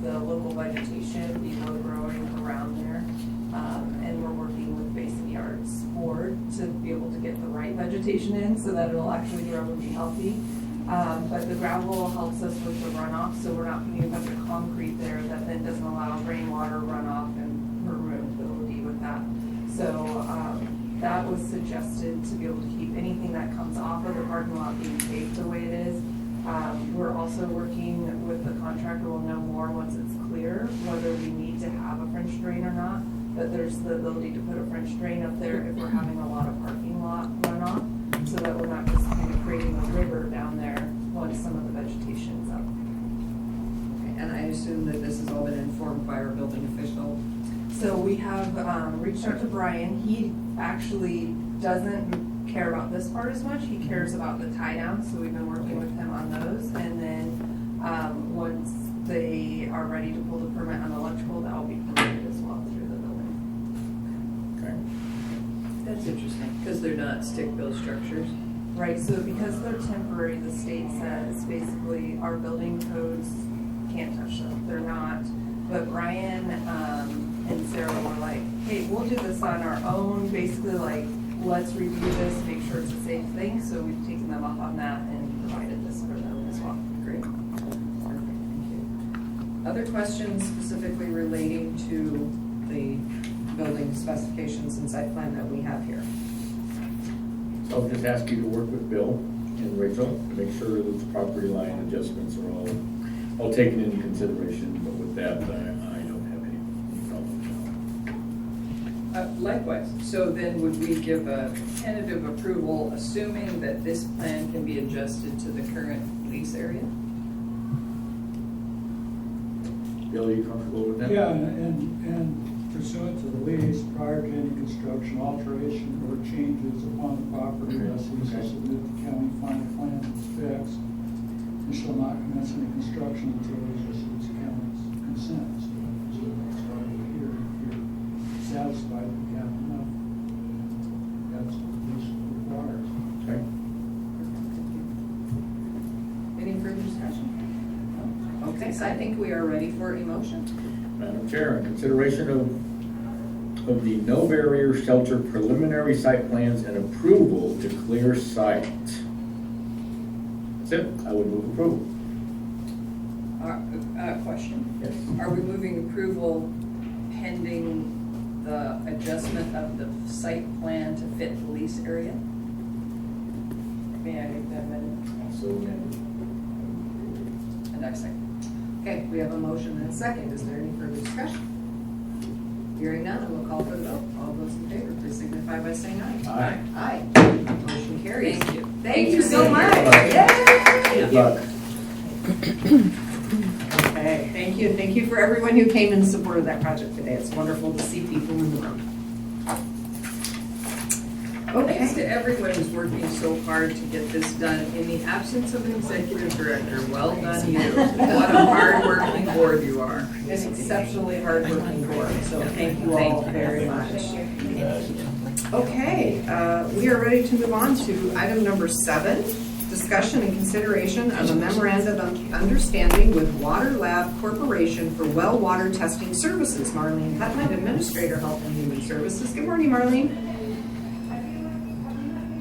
the local vegetation be low growing around there. And we're working with Basin Yards Board to be able to get the right vegetation in so that it'll actually grow and be healthy. But the gravel helps us with the runoff, so we're not putting a bunch of concrete there that then doesn't allow rainwater runoff and permeability with that. So that was suggested to be able to keep anything that comes off of the parking lot being paved the way it is. We're also working with the contractor, we'll know more once it's clear whether we need to have a French drain or not. But there's the ability to put a French drain up there if we're having a lot of parking lot runoff, so that we're not just kind of creating a river down there once some of the vegetation's up. Okay, and I assume that this has all been informed by our building official. So we have reached out to Brian. He actually doesn't care about this part as much. He cares about the tie down, so we've been working with him on those. And then once they are ready to pull the permit on electrical, that will be permitted as well through the building. Okay. That's interesting, because they're not stick-built structures. Right, so because they're temporary, the state says basically our building codes can't touch them. They're not. But Brian and Sarah were like, hey, we'll do this on our own. Basically, like, let's review this, make sure it's a safe thing. So we've taken taken them up on that and provided this for them as well. Great. Perfect, thank you. Other questions specifically relating to the building specifications and site plan that we have here? So I'll just ask you to work with Bill and Rachel to make sure that the property line adjustments are all taken into consideration, but with that, I don't have any problem. Likewise, so then would we give a tentative approval, assuming that this plan can be adjusted to the current lease area? Bill, are you comfortable with that? Yeah, and pursuant to the lease, prior to any construction, alteration, or changes upon the property, lessees shall submit the county final plan as fixed, and shall not commence any construction until it receives county's consent. So that's right here, if you're satisfied that you have enough, that's what the lease requires. Okay. Any further discussion? No? Okay, so I think we are ready for a motion. Madam Chair, in consideration of the no barrier shelter preliminary site plans and approval to clear site. That's it. I would move approval. Question. Yes. Are we moving approval pending the adjustment of the site plan to fit the lease area? May I make that amendment? So amended. And next second. Okay, we have a motion and a second. Is there any further discussion? Hearing none, we'll call for the vote. All those in favor, please signify by saying aye. Aye. Aye. Motion carries. Thank you. Thank you so Thank much. you. Yay! Good luck. Okay, thank you. Thank you for everyone who came in support of that project today. It's wonderful to see people in the room. Thanks to everyone who's working so hard to get this done in the absence of an executive director. Well done, you. What a hard-working board you are. An exceptionally hard-working board, so thank you all very much. Okay, we are ready to move on to item number 7, discussion and consideration of a memorandum of understanding with Water Lab Corporation for well water testing services. Marlene Putnam, Administrator, Health and Human Services. Good morning, Marlene.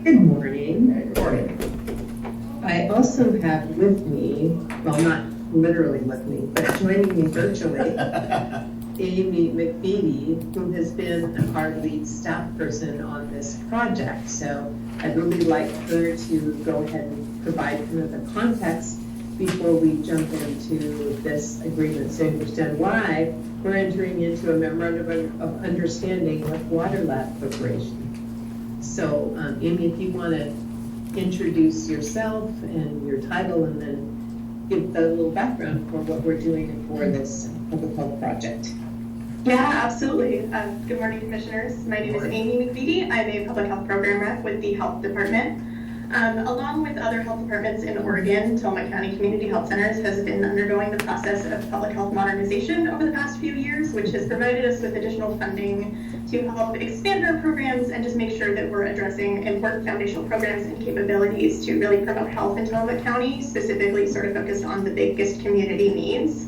Good morning. Good morning. I also have with me, well, not literally with me, but joining me virtually, Amy McBeady, who has been our lead staff person on this project. So I'd really like her to go ahead and provide kind of the context before we jump into this agreement, so you understand why we're entering into a memorandum of understanding with Water Lab Corporation. So, Amy, if you want to introduce yourself and your title, and then give the little background for what we're doing for this public health project. Yeah, absolutely. Good morning, commissioners. My name is Amy McBeady. I'm a public health program rep with the health department. Along with other health departments in Oregon, Tillamook County Community Health Centers has been undergoing the process of public health modernization over the past few years, which has provided us with additional funding to help expand our programs and just make sure that we're addressing important foundational programs and capabilities to really promote health in Tillamook County, specifically sort of focused on the biggest community needs.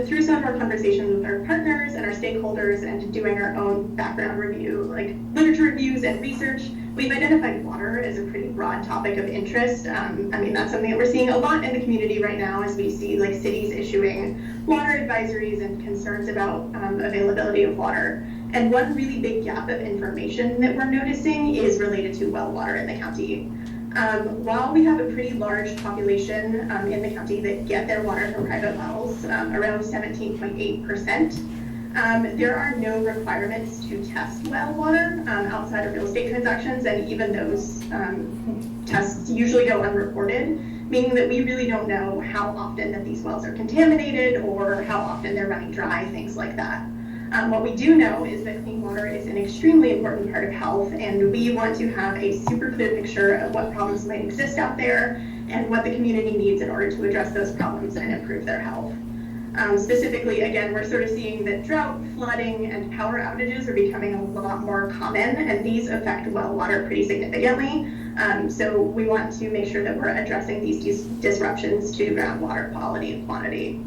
Through some of our conversations with our partners and our stakeholders and doing our own background review, like literature reviews and research, we've identified water as a pretty broad topic of interest. I mean, that's something that we're seeing a lot in the community right now as we see like cities issuing water advisories and concerns about availability of water. And one really big gap of information that we're noticing is related to well water in the county. While we have a pretty large population in the county that get their water from private wells, around 17.8%, there are no requirements to test well water outside of real estate transactions, and even those tests usually go unreported, meaning that we really don't know how often that these wells are contaminated or how often they're running dry, things like that. What we do know is that clean water is an extremely important part of health, and we want to have a super clear picture of what problems might exist out there and what the community needs in order to address those problems and improve their health. Specifically, again, we're sort of seeing that drought, flooding, and power outages are becoming a lot more common, and these affect well water pretty significantly. So we want to make sure that we're addressing these disruptions to groundwater quality and quantity.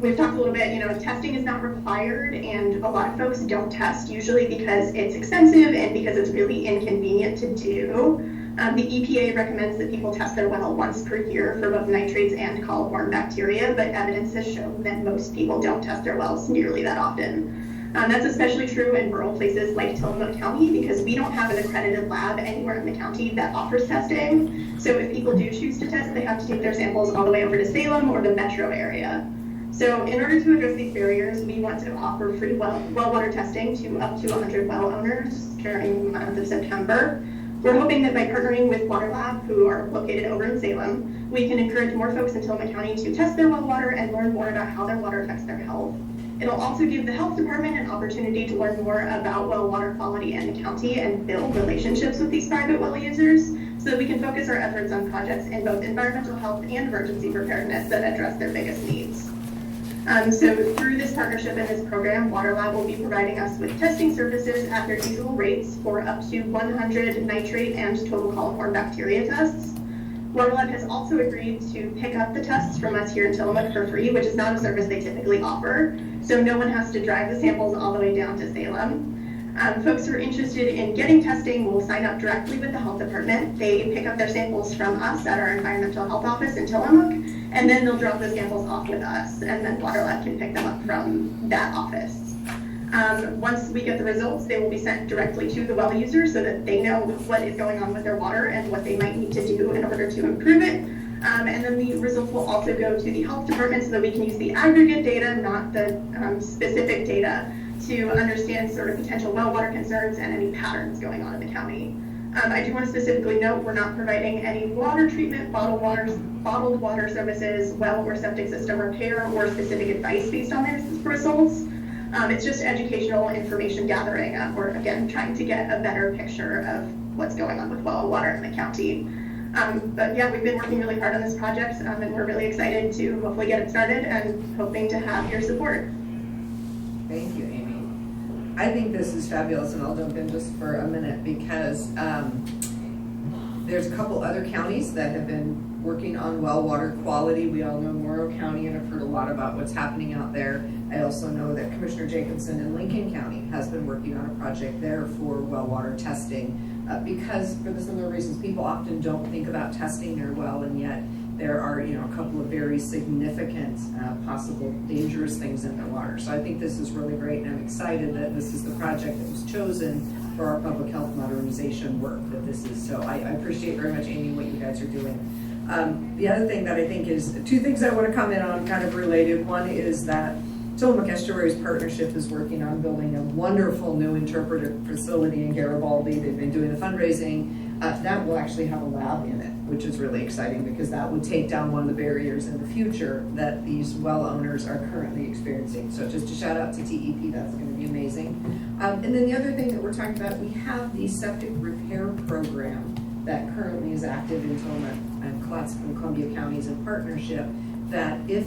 We've talked a little bit, testing is not required, and a lot of folks don't test, usually because it's expensive and because it's really inconvenient to do. The EPA recommends that people test their well once per year for both nitrates and coliform bacteria, but evidence has shown that most people don't test their wells nearly that often. That's especially true in rural places like Tillamook County because we don't have an accredited lab anywhere in the county that offers testing. So if people do choose to test, they have to take their samples all the way over to Salem or the metro area. So in order to address these barriers, we want to offer free well water testing to up to 100 well owners during the month of September. We're hoping that by partnering with Water Lab, who are located over in Salem, we can encourage more folks in Tillamook County to test their well water and learn more about how their water affects their health. It'll also give the health department an opportunity to learn more about well water quality in the county and build relationships with these private well users so that we can focus our efforts on projects in both environmental health and emergency preparedness that address their biggest needs. So through this partnership and this program, Water Lab will be providing us with testing services at their usual rates for up to 100 nitrate and total coliform bacteria tests. Water Lab has also agreed to pick up the tests from us here in Tillamook for free, which is not a service they typically offer. So no one has to drive the samples all the way down to Salem. Folks who are interested in getting testing will sign up directly with the health department. They pick up their samples from us at our environmental health office in Tillamook, and then they'll drop the samples off with us, and then Water Lab can pick them up from that office. Once we get the results, they will be sent directly to the well user so that they know what is going on with their water and what they might need to do in order to improve it. And then the results will also go to the health department so that we can use the aggregate data, not the specific data, to understand sort of potential well water concerns and any patterns going on in the county. I do want to specifically note we're not providing any water treatment, bottled water services, well or septic system repair, or specific advice based on these results. It's just educational information gathering. We're, again, trying to get a better picture of what's going on with well water in the county. But yeah, we've been working really hard on this project, and we're really excited to hopefully get it started and hoping to have your support. Thank you, Amy. I think this is fabulous, and I'll jump in just for a minute because there's a couple other counties that have been working on well water quality. We all know Morrow County, and I've heard a lot about what's happening out there. I also know that Commissioner Jacobson in Lincoln County has been working on a project there for well water testing because for the similar reasons, people often don't think about testing their well, and yet there are, a couple of very significant possible dangerous things in their water. So I think this is really great, and I'm excited that this is the project that was chosen for our public health modernization work that this is. So I appreciate very much, Amy, what you guys are doing. The other thing that I think is, two things I want to comment on kind of related. One is that Tillamook Estuaries Partnership is working on building a wonderful new interpretive facility in Garibaldi. They've been doing the fundraising. That will actually have a lab in it, which is really exciting because that would take down one of the barriers in the future that these well owners are currently experiencing. So just a shout out to TEP, that's going to be amazing. And then the other thing that we're talking about, we have the septic repair program that currently is active in Tillamook and Clatsop and Columbia counties in partnership, that if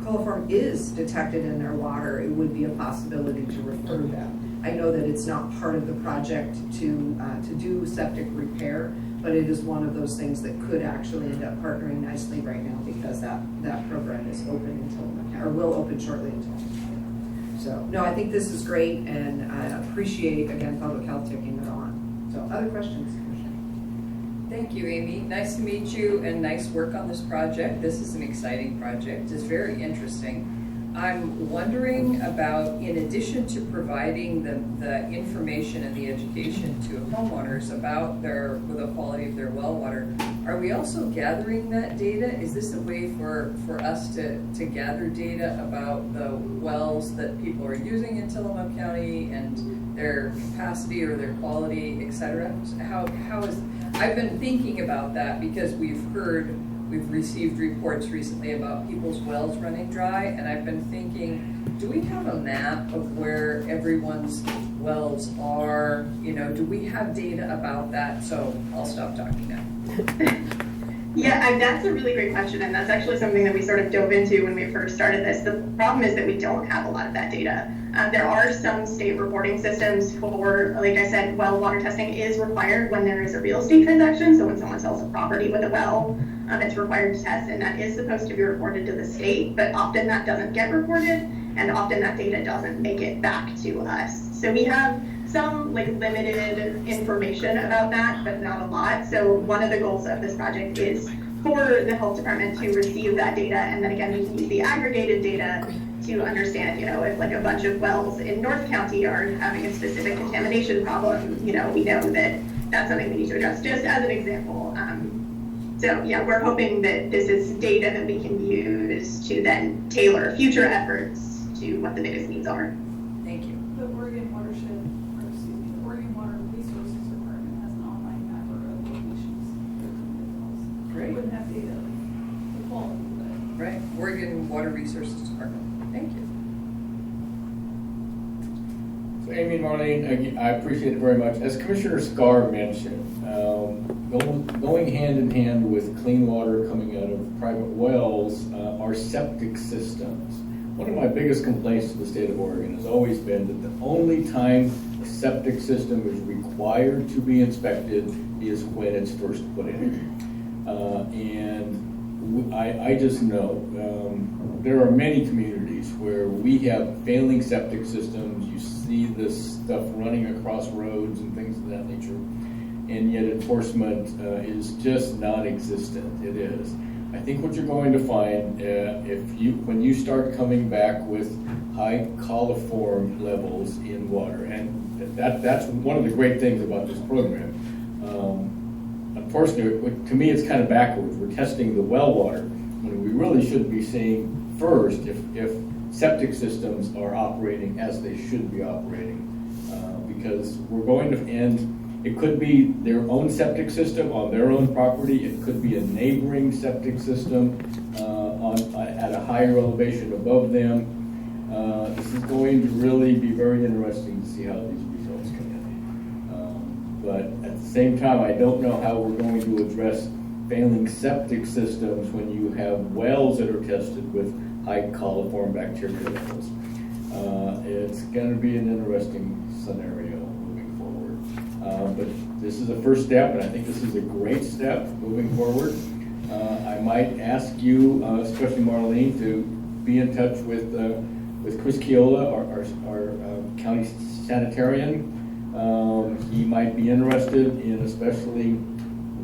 coliform is detected in their water, it would be a possibility to refer them. I know that it's not part of the project to do septic repair, but it is one of those things that could actually end up partnering nicely right now because that program is open in Tillamook, or will open shortly in Tillamook. So, no, I think this is great, and I appreciate, again, Public Health taking it on. So, other questions? Thank you, Amy. Nice to meet you, and nice work on this project. This is an exciting project. It's very interesting. I'm wondering about, in addition to providing the information and the education to homeowners about the quality of their well water, are we also gathering that data? Is this a way for us to gather data about the wells that people are using in Tillamook County and their capacity or their quality, et cetera? I've been thinking about that because we've received reports recently about people's wells running dry, and I've been thinking, do we have a map of where everyone's wells are? Do we have data about that? So I'll stop talking now. Yeah, that's a really great question, and that's actually something that we sort of dove into when we first started this. The problem is that we don't have a lot of that data. There are some state reporting systems for, like I said, well water testing is required when there is a real estate transaction. So when someone sells a property with a well, it's required to test, and that is supposed to be reported to the state, but often that doesn't get reported, and often that data doesn't make it back to us. So we have some like limited information about that, but not a lot. So one of the goals of this project is for the health department to receive that data, and then again, we can use the aggregated data to understand, you know, if like a bunch of wells in North County are having a specific contamination problem, you know, we know that that's something we need to address, just as an example. So yeah, we're hoping that this is data that we can use to then tailor future efforts to what the biggest needs are. Thank you. The Oregon Watershed, or excuse me, the Oregon Water Resources Department has an online mapper of locations for wells. Great. We wouldn't have data, the quality, but. Right, Oregon Water Resources Department. Thank you. So Amy and Marlene, I appreciate it very much. As Commissioner Scar mentioned, going hand in hand with clean water coming out of private wells are septic systems. One of my biggest complaints to the state of Oregon has always been that the only time a septic system is required to be inspected is when it's first put in. And I just know there are many communities where we have failing septic systems. You see this stuff running across roads and things of that nature, and yet enforcement is just non-existent. It is. I think what you're going to find when you start coming back with high coliform levels in water, and that's one of the great things about this program. Unfortunately, to me, it's kind of backwards. We're testing the well water when we really should be seeing first if septic systems are operating as they should be operating, because we're going to end. It could be their own septic system on their own property. It could be a neighboring septic system at a higher elevation above them. This is going to really be very interesting to see how these results come in. But at the same time, I don't know how we're going to address failing septic systems when you have wells that are tested with high coliform bacteria levels. It's going to be an interesting scenario moving forward. But this is a first step, and I think this is a great step moving forward. I might ask you, especially Marlene, to be in touch with Chris Keola, our county sanitarian. He might be interested in especially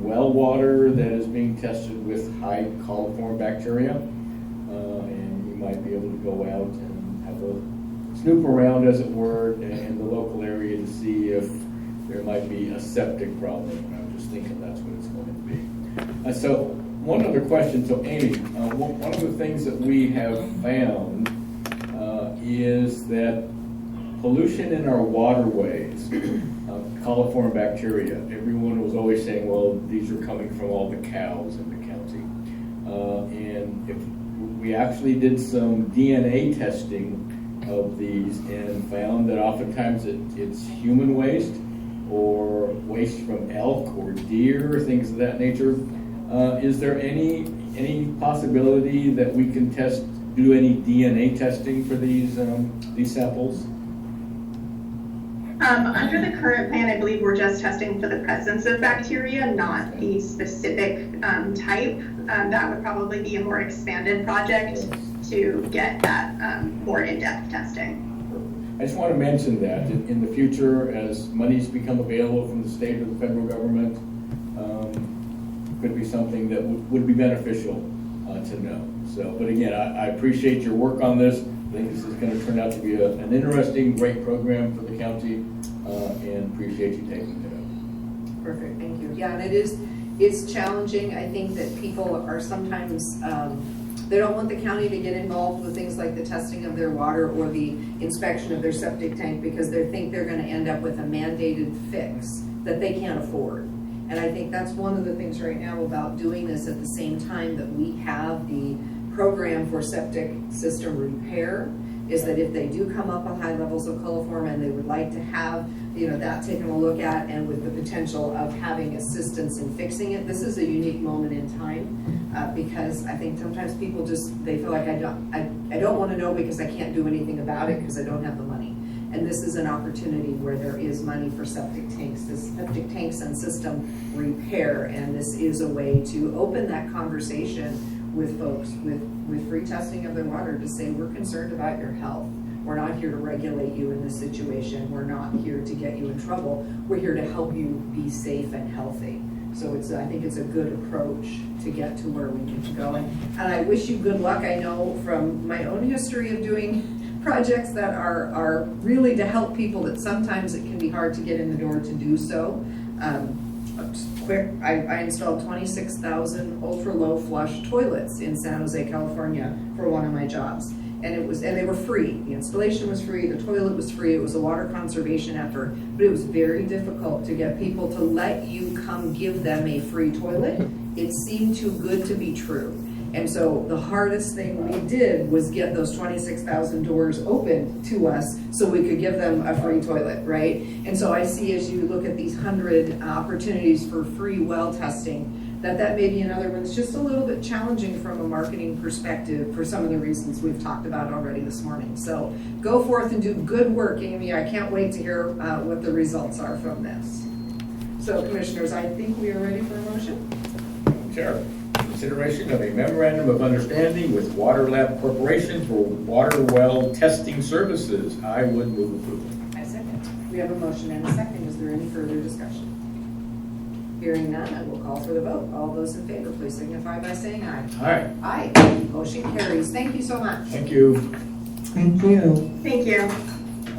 well water that is being tested with high coliform bacteria, and you might be able to go out and have a snoop around, as it were, in the local area to see if there might be a septic problem. I'm just thinking that's what it's going to be. So one other question. So Amy, one of the things that we have found is that pollution in our waterways, coliform bacteria, everyone was always saying, well, these are coming from all the cows in the county. And if we actually did some DNA testing of these and found that oftentimes it's human waste or waste from elk or deer, things of that nature. Is there any possibility that we can do any DNA testing for these samples? Under the current plan, I believe we're just testing for the presence of bacteria, not the specific type. That would probably be a more expanded project to get that more in-depth testing. I just want to mention that in the future, as monies become available from the state or the federal government, could be something that would be beneficial to know. So, but again, I appreciate your work on this. I think this is going to turn out to be an interesting, great program for the county, and appreciate you taking it up. Perfect, thank you. Yeah, and it's challenging. I think that people are sometimes, they don't want the county to get involved with things like the testing of their water or the inspection of their septic tank because they think they're going to end up with a mandated fix that they can't afford. And I think that's one of the things right now about doing this at the same time that we have the program for septic system repair, is that if they do come up with high levels of coliform and they would like to have that taken a look at, and with the potential of having assistance in fixing it, this is a unique moment in time because I think sometimes people they feel like I don't want to know because I can't do anything about it because I don't have the money. And this is an opportunity where there is money for septic tanks and system repair, and this is a way to open that conversation with folks with free testing of their water to say, we're concerned about your health. We're not here to regulate you in this situation. We're not here to get you in trouble. We're here to help you be safe and healthy. So I think it's a good approach to get to where we need to go. And I wish you good luck. I know from my own history of doing projects that are really to help people that sometimes it can be hard to get in the door to do so. I installed 26,000 ultra-low flush toilets in San Jose, California for one of my jobs. And they were free. The installation was free, the toilet was free, it was a water conservation effort, but it was very difficult to get people to let you come give them a free toilet. It seemed too good to be true. And so the hardest thing we did was get those 26,000 doors open to us so we could give them a free toilet, right? And so I see, as you look at these 100 opportunities for free well testing, that may be another one that's just a little bit challenging from a marketing perspective for some of the reasons we've talked about already this morning. So go forth and do good work, Amy. I can't wait to hear what the results are from this. So commissioners, I think we are ready for a motion. Chair, consideration of a memorandum of understanding with Water Lab Corporation for water well testing services. I would move approval. I second. We have a motion and a second. Is there any further discussion? Hearing none, I will call for the vote. All those in favor, please signify by saying aye. Aye. Aye. Motion carries. Thank you so much. Thank you. Thank you. Thank you.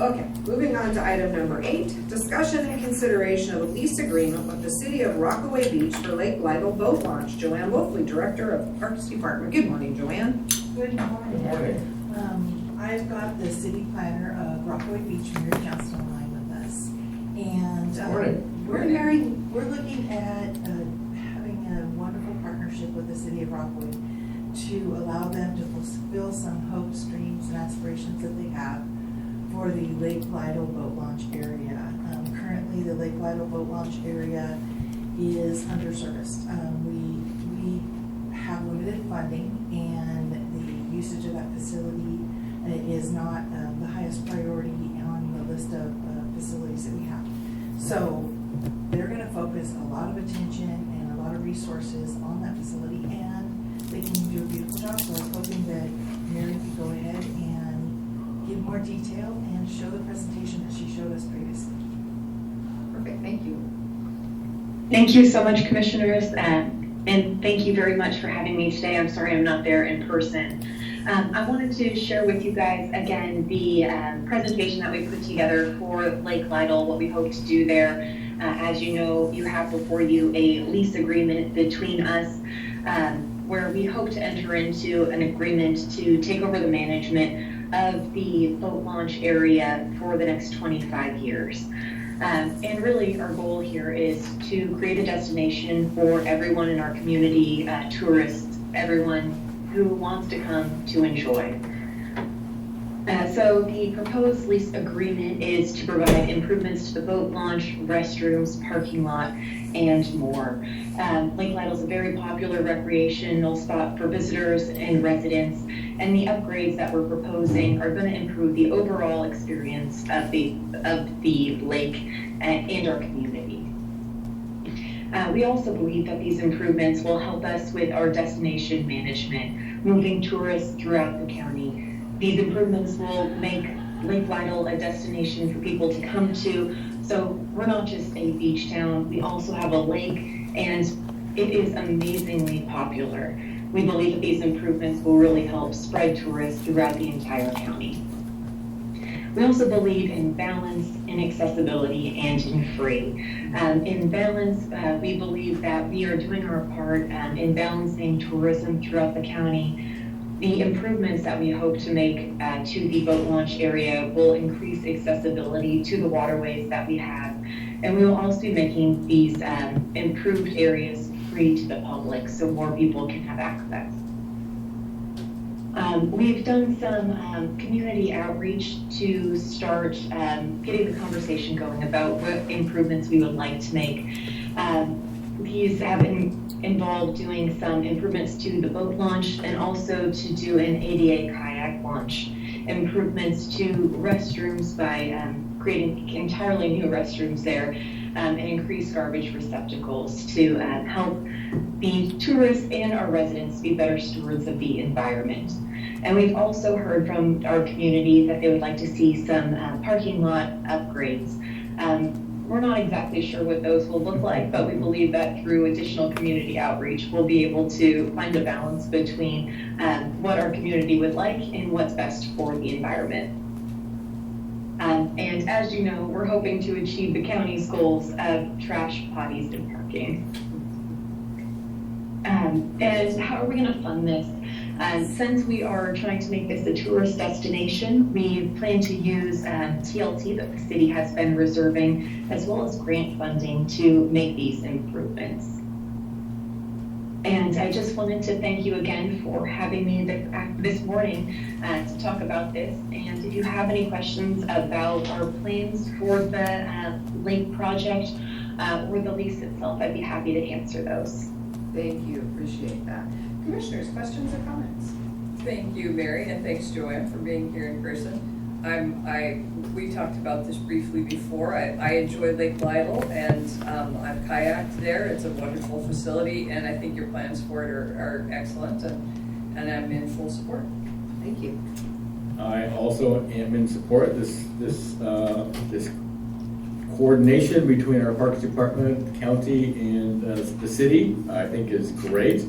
Okay, moving on to item number 8, discussion and consideration of a lease agreement with the City of Rockaway Beach for Lake Lytle boat launch. Joanne Wolfley, Director of the Parks Department. Good morning, Joanne. Good morning. Good morning. I've got the city planner of Rockaway Beach, Mary Johnston, on the line with us. And we're looking at having a wonderful partnership with the City of Rockaway to allow them to fulfill some hopes, dreams, and aspirations that they have for the Lake Lytle boat launch area. Currently, the Lake Lytle boat launch area is underserviced. We have limited funding, and the usage of that facility is not the highest priority on the list of facilities that we have. So they're going to focus a lot of attention and a lot of resources on that facility, and they can do a beautiful job. So I was hoping that Mary could go ahead and give more detail and show the presentation that she showed us previously. Perfect, thank you. Thank you so much, commissioners, and thank you very much for having me today. I'm sorry I'm not there in person. I wanted to share with you guys again the presentation that we put together for Lake Lytle, what we hope to do there. As you know, you have before you a lease agreement between us where we hope to enter into an agreement to take over the management of the boat launch area for the next 25 years. And really our goal here is to create a destination for everyone in our community, tourists, everyone who wants to come to enjoy. So the proposed lease agreement is to provide improvements to the boat launch, restrooms, parking lot, and more. Lake Lytle is a very popular recreational spot for visitors and residents, and the upgrades that we're proposing are going to improve the overall experience of the lake and our community. We also believe that these improvements will help us with our destination management, moving tourists throughout the county. These improvements will make Lake Lytle a destination for people to come to. So we're not just a beach town, we also have a lake, and it is amazingly popular. We believe that these improvements will really help spread tourists throughout the entire county. We also believe in balance, in accessibility, and in free. In balance, we believe that we are doing our part in balancing tourism throughout the county. The improvements that we hope to make to the boat launch area will increase accessibility to the waterways that we have. And we will also be making these improved areas free to the public so more people can have access. We've done some community outreach to start getting the conversation going about what improvements we would like to make. These have involved doing some improvements to the boat launch and also to do an ADA kayak launch. Improvements to restrooms by creating entirely new restrooms there. and increase garbage receptacles to help the tourists and our residents be better stewards of the environment. And we've also heard from our community that they would like to see some parking lot upgrades. We're not exactly sure what those will look like, but we believe that through additional community outreach, we'll be able to find a balance between what our community would like and what's best for the environment. And as you know, we're hoping to achieve the county's goals of trash, potties, and parking. And how are we going to fund this? Since we are trying to make this a tourist destination, we plan to use TLT that the city has been reserving, as well as grant funding to make these improvements. And I just wanted to thank you again for having me this morning to talk about this. And if you have any questions about our plans for the lake project or the lease itself, I'd be happy to answer those. Thank you, appreciate that. Commissioners, questions or comments? Thank you, Mary, and thanks, Joanne, for being here in person. We talked about this briefly before. I enjoy Lake Lytle, and I've kayaked there. It's a wonderful facility, and I think your plans for it are excellent, and I'm in full support. Thank you. I also am in support. This coordination between our Parks Department, the county, and the city, I think is great.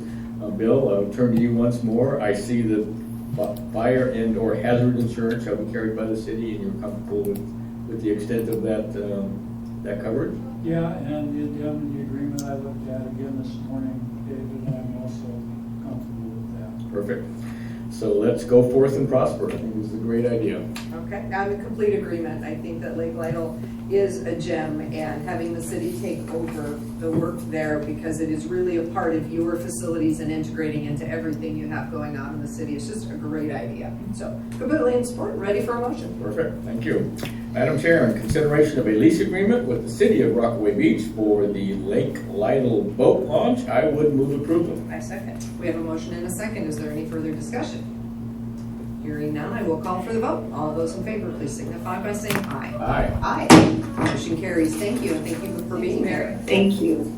Bill, I'll turn to you once more. I see that fire and or hazard insurance shall be carried by the city, and you're comfortable with the extent of that coverage? Yeah, and the indemnity agreement I looked at again this morning, David, and I'm also comfortable with that. Perfect. So let's go forth and prosper. I think this is a great idea. Okay, I'm in complete agreement. I think that Lake Lytle is a gem, and having the city take over the work there, because it is really a part of your facilities and integrating into everything you have going on in the city, is just a great idea. So, completely in support, ready for a motion. Perfect, thank you. Madam Chair, in consideration of a lease agreement with the city of Rockaway Beach for the Lake Lytle boat launch, I would move approval. I second. We have a motion and a second. Is there any further discussion? Hearing none, I will call for the vote. All those in favor, please signify by saying aye. Aye. Aye. Motion carries. Thank you, and thank you for being here. Thank you.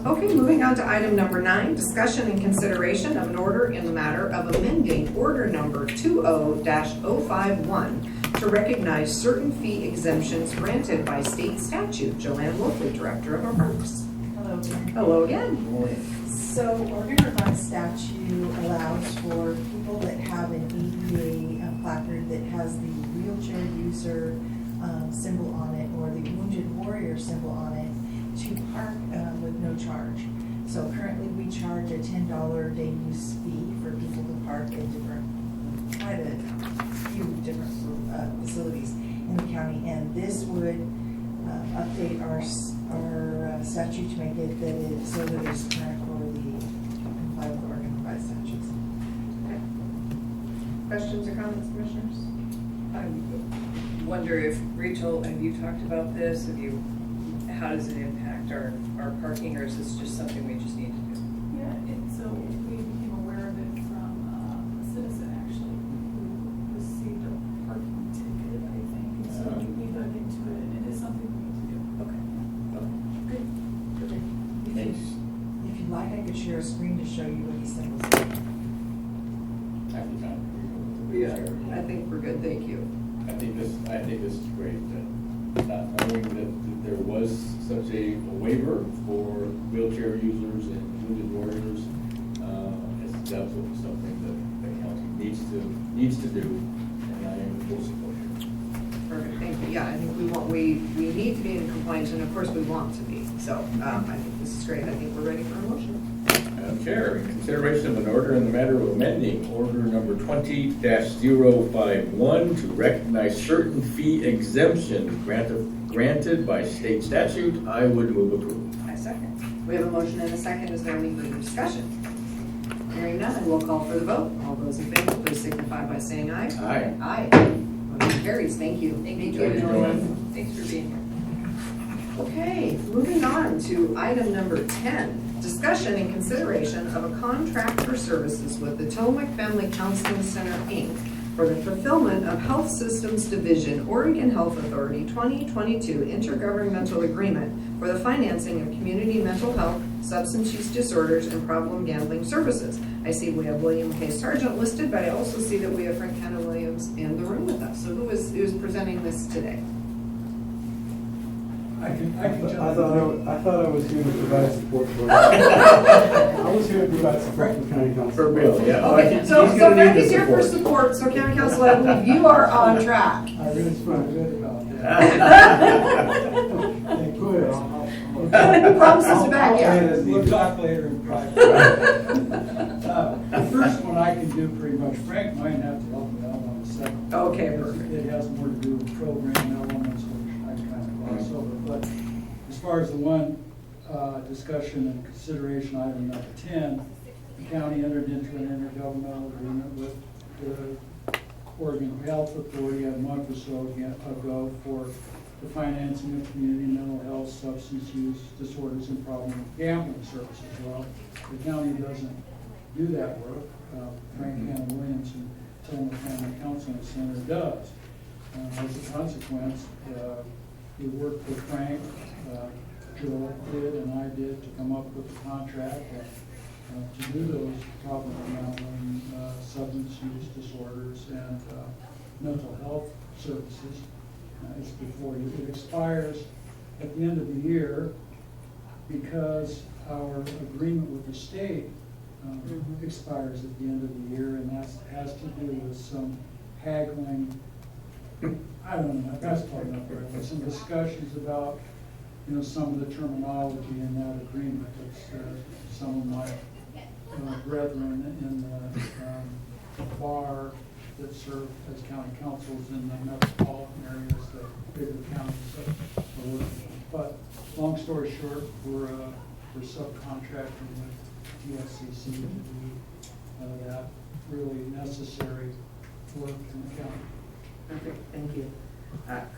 Okay, moving on to item number 9, discussion and consideration of an order in the matter of amending order number 20-051 to recognize certain fee exemptions granted by state statute. Joanne Wolfley, Director of our Parks. Hello again. Hello again. So Oregon Revised Statute allows for people that have an ADA placard that has the wheelchair user symbol on it or the wounded warrior symbol on it to park with no charge. So currently we charge a $10 day use fee for people to park at quite a few different facilities in the county, and this would update our statute to make it that it so that it's current for the comply with Oregon Revised Statutes. Okay. Questions or comments, commissioners? I wonder if, Rachel, have you talked about this? How does it impact our parking, or is this just something we just need to do? Yeah, so we became aware of it from a citizen actually who received a parking ticket, I think. And so we dug into it, and it is something we need to do. Okay. Good. Thanks. If you'd like, I could share a screen to show you what these symbols are. Yeah, I think we're good, thank you. I think this is great. Not knowing that there was such a waiver for wheelchair users and wounded warriors, it's absolutely something that the county needs to do, and I am in full support. Perfect, thank you. Yeah, I think we need to be in compliance, and of course we want to be. So I think this is great. I think we're ready for a motion. Madam Chair, in consideration of an order in the matter of amending order number 20-051 to recognize certain fee exemptions granted by state statute, I would move approval. I second. We have a motion and a second. Is there any further discussion? Hearing none, we'll call for the vote. All those in favor, please signify by saying aye. Aye. Aye. Motion carries. Thank you. Thank you, Joanne. Thanks for being here. Okay, moving on to item number 10. Discussion and consideration of a contract for services with the Tillamook Family Counseling Center, Inc. for the fulfillment of Health Systems Division, Oregon Health Authority 2022 Intergovernmental Agreement for the financing of community mental health, substance use disorders, and problem gambling services. I see we have William K. Sargent listed, but I also see that we have Frank Kenna Williams in the room with us. So who is presenting this today? I can jump I thought I was here to provide support for I was here to provide support for county council. For Bill, yeah. Okay, so Frank is here for support, so County Council, I believe you are on track. I really feel good about that. Thank you. He promises to back you. We'll talk later in private. The first one I can do pretty much. Frank might have to help me out on the second. Okay, because perfect. it has more to do with program elements, which I kind of gloss over. But as far as the one discussion and consideration item number 10, the county entered into an intergovernmental agreement with the Oregon Health Authority a month or so ago for the financing of community mental health, substance use disorders, and problem gambling services. Well, the county doesn't do that work. Frank Kenna Williams and Tillamook Family Counseling Center does. As a consequence, we worked with Frank, Joe did, and I did to come up with a contract to do those problem gambling, substance use disorders, and mental health services. It's before you. It expires at the end of the year because our agreement with the state expires at the end of the year, and that has to do with some haggling. I don't know. That's probably not right. Some discussions about some of the terminology in that agreement. It's some of my brethren in the bar that serve as county councils in the metropolitan areas, the bigger counties that are working with. But long story short, we're subcontracting with TSCC to do that really necessary work in the county. Perfect, thank you.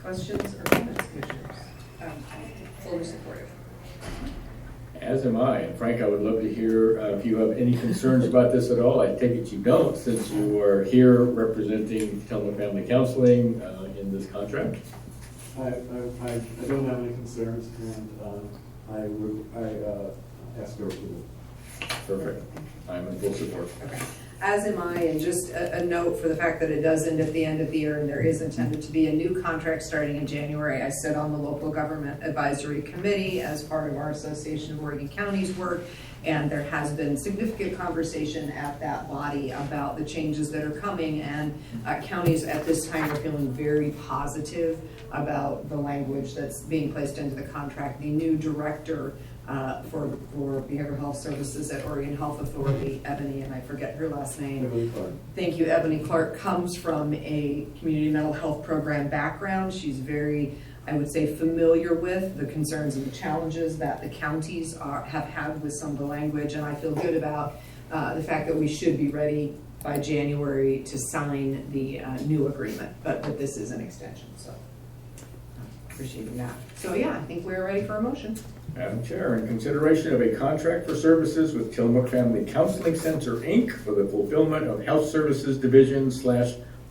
Questions or comments, commissioners? Fully supportive. As am I. And Frank, I would love to hear if you have any concerns about this at all. I take it you don't, since you are here representing Tillamook Family Counseling in this contract. I don't have any concerns, and I ask your approval. Perfect. I'm in full support. Okay. As am I, and just a note for the fact that it does end at the end of the year, and there is intended to be a new contract starting in January. I sit on the Local Government Advisory Committee as part of our Association of Oregon Counties work, and there has been significant conversation at that body about the changes that are coming, and counties at this time are feeling very positive about the language that's being placed into the contract. The new director for behavioral health services at Oregon Health Authority, Ebony, and I forget her last name. Ebony Clark. Thank you, Ebony Clark, comes from a community mental health program background. She's very, I would say, familiar with the concerns and the challenges that the counties have had with some of the language, and I feel good about the fact that we should be ready by January to sign the new agreement, but this is an extension, so appreciating that. So yeah, I think we're ready for a motion. Madam Chair, in consideration of a contract for services with Tillamook Family Counseling Center, Inc. for the fulfillment of Health Services Division /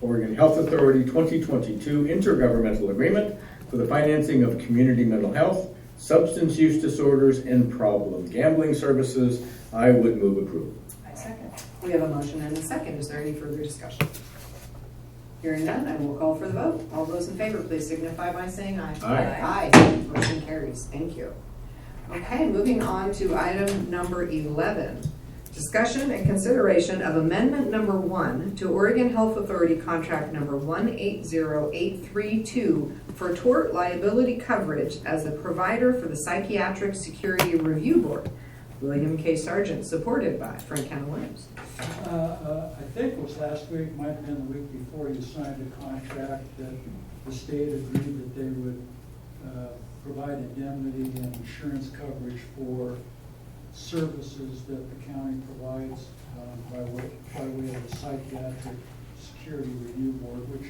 Oregon Health Authority 2022 Intergovernmental Agreement for the financing of community mental health, substance use disorders, and problem gambling services, I would move approval. I second. We have a motion and a second. Is there any further discussion? Hearing none, I will call for the vote. All those in favor, please signify by saying aye. Aye. Aye. Motion carries. Thank you. Okay, moving on to item number 11. Discussion and consideration of amendment number 1 to Oregon Health Authority contract number 180832 for tort liability coverage as the provider for the Psychiatric Security Review Board. William K. Sargent, supported by Frank Kenna Williams. I think it was last week, might have been the week before, you signed a contract that the state agreed that they would provide indemnity and insurance coverage for services that the county provides by way of the Psychiatric Security Review Board, which,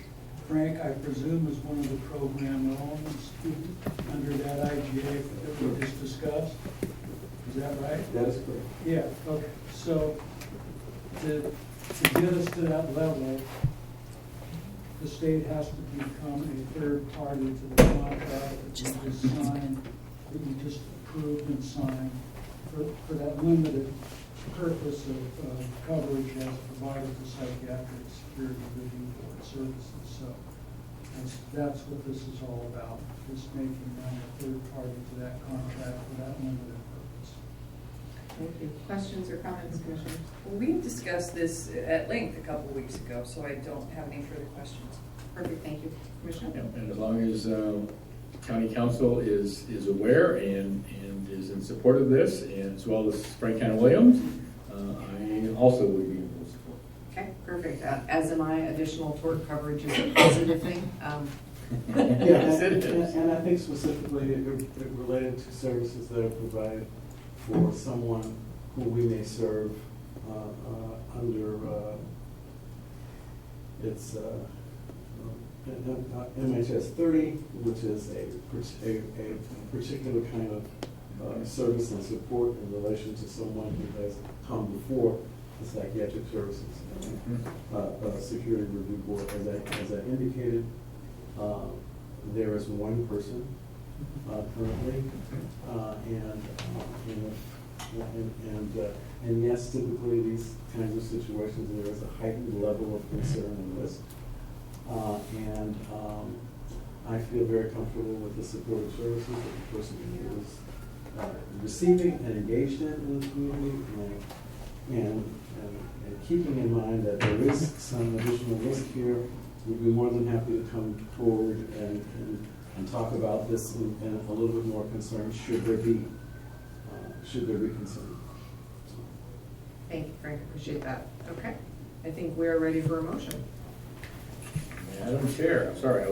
Frank, I presume is one of the program elements under that IGA that we just discussed. Is that right? That is correct. Yeah, okay. So to get us to that level, the state has to become a third party to the contract that you just signed, that you just approved and signed for that limited purpose of coverage as a provider for psychiatric security review board services. So that's what this is all about, just making them a third party to that contract for that limited purpose. Thank you. Questions or comments, Commissioners? Well, we discussed this at length a couple of weeks ago, so I don't have any further questions. Perfect, thank you. Commissioner? Yep, and as long as county council is aware and is in support of this, and as well as Frank County Williams, I also would be in full support. Okay, perfect. As am I, additional tort coverage is a positive thing. Yes, it is. And I think specifically it related to services that are provided for someone who we may serve under it's MHS 30, which is a particular kind of service and support in relation to someone who has come before the Psychiatric Services Security Review Board. As I indicated, there is one person currently, and yes, typically these kinds of situations there is a heightened level of concern and risk, and I feel very comfortable with the supportive services that the person is receiving and engaged in the community, and keeping in mind that there is some additional risk here. We'd be more than happy to come forward and talk about this in a little bit more concern should there be concern. Thank you, Frank. Appreciate that. Okay. I think we are ready for a motion. Madam Chair, I'm sorry,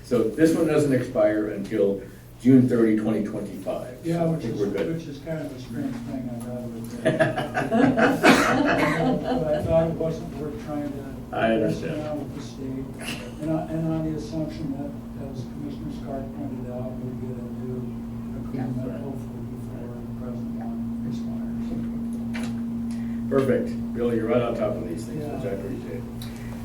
so this one doesn't expire until June 30, 2025. Yeah, so which I think we're good. is kind of a strange thing, I got it. But I thought it wasn't worth trying to I understand. mess around with the state. And on the assumption that, as Commissioner Scott pointed out, we get a new agreement hopefully before the present one expires. Perfect. Bill, you're right on top of these things, Yeah. which I appreciate.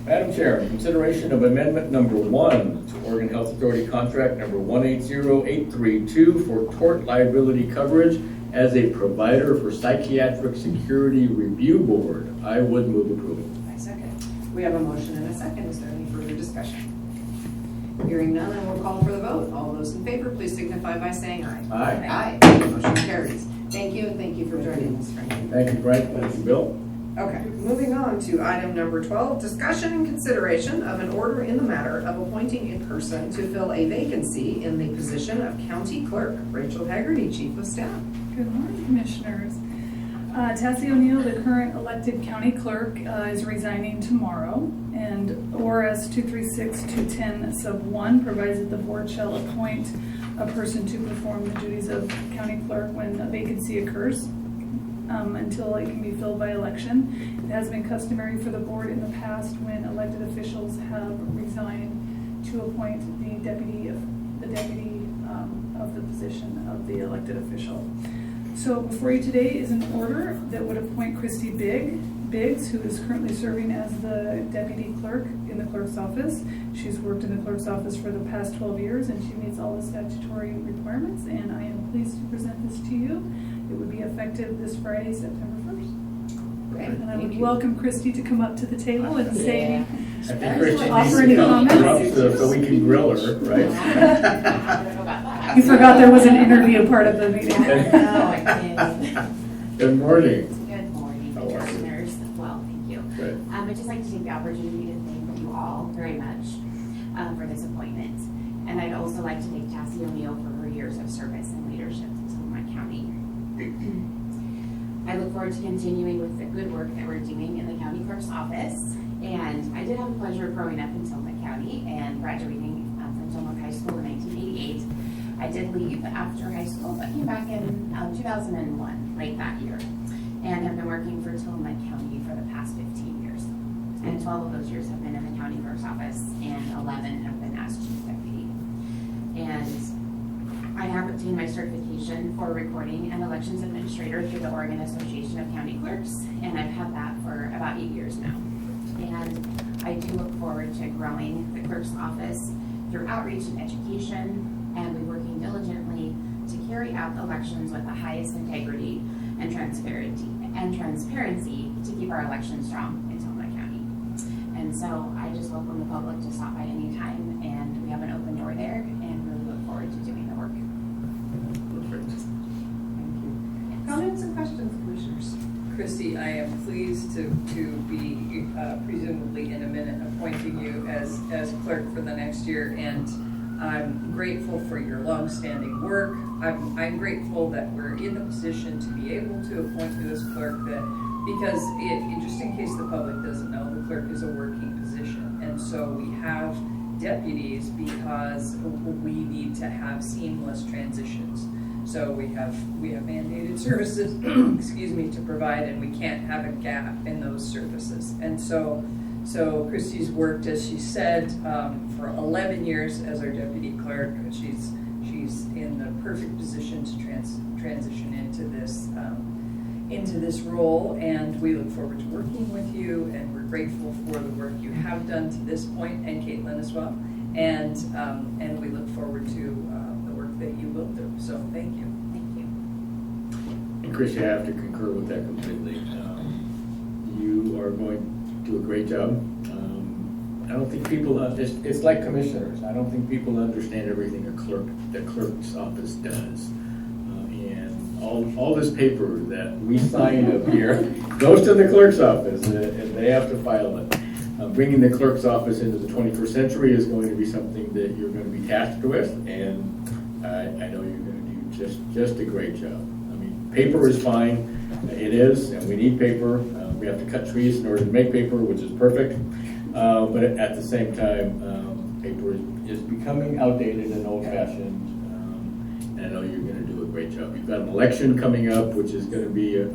Madam Chair, consideration of amendment number 1 to Oregon Health Authority contract number 180832 for tort liability coverage as a provider for Psychiatric Security Review Board. I would move approval. I second. We have a motion and a second. Is there any further discussion? Hearing none, I will call for the vote. All those in favor, please signify by saying aye. Aye. Aye. Motion carries. Thank you, and thank you for joining us, Frank. Thank you, Frank. Thank you, Bill. Okay, moving on to item number 12, discussion and consideration of an order in the matter of appointing a person to fill a vacancy in the position of county clerk. Rachel Haggerty, Chief of Staff. Good morning, Commissioners. Tassie O'Neill, the current elected county clerk, is resigning tomorrow, and ORS 236210 sub 1 provides that the board shall appoint a person to perform the duties of county clerk when a vacancy occurs until it can be filled by election. It has been customary for the board in the past when elected officials have resigned to appoint the deputy of the position of the elected official. So before you today is an order that would appoint Christy Biggs, who is currently serving as the deputy clerk in the clerk's office. She's worked in the clerk's office for the past 12 years and she meets all the statutory requirements, and I am pleased to present this to you. It would be effective this Friday, September 1st. Okay, And I thank would you. welcome Christy to come up to the table and say, I think Christian offer needs any to come comments? up so we can grill her, right? You forgot there was an interview part of the meeting. No, I didn't. Good morning. Good morning, How are you? commissioners. Well, thank you. Good. I'd just like to take the opportunity to thank you all very much for this appointment. And I'd also like to thank Tassie O'Neill for her years of service and leadership to Sonoma County. I look forward to continuing with the good work that we're doing in the county clerk's office. And I did have the pleasure of growing up in Sonoma County and graduating from Sonoma High School in 1988. I did leave after high school, but came back in 2001, late that year, and have been working for Tillamook County for the past 15 years. And 12 of those years have been in the county clerk's office, and 11 have been as chief deputy. And I have obtained my certification for recording and elections administrator through the Oregon Association of County Clerks, and I've had that for about 8 years now. And I do look forward to growing the clerk's office through outreach and education, and we're working diligently to carry out elections with the highest integrity and transparency to keep our elections strong in Tillamook County. And so I just welcome the public to stop by anytime, and we have an open door there, and really look forward to doing the work. Comments and questions, commissioners? Christy, I am pleased to be presumably in a minute appointing you as clerk for the next year, and I'm grateful for your long-standing work. I'm grateful that we're in the position to be able to appoint you as clerk, because just in case the public doesn't know, the clerk is a working position, and so we have deputies because we need to have seamless transitions. So we have mandated services, excuse me, to provide, and we can't have a gap in those services. And so Christy's worked, as she said, for 11 years as our deputy clerk. She's in the perfect position to transition into this role, and we look forward to working with you. And we're grateful for the work you have done to this point, and Caitlin as well. And we look forward to that you will do. So thank you. Thank you. And Chris, I have to concur with that completely. You are going to do a great job. I don't think people, it's like commissioners. I don't think people understand everything the clerk's office does. And all this paper that we sign up here goes to the clerk's office, and they have to file it. Bringing the clerk's office into the 21st century is going to be something that you're going to be tasked with, and I know you're going to do just a great job. I mean, paper is fine. It is, and we need paper. We have to cut trees in order to make paper, which is perfect. But at the same time, paper is becoming outdated and old-fashioned. And I know you're going to do a great job. You've got an election coming up, which is going to be a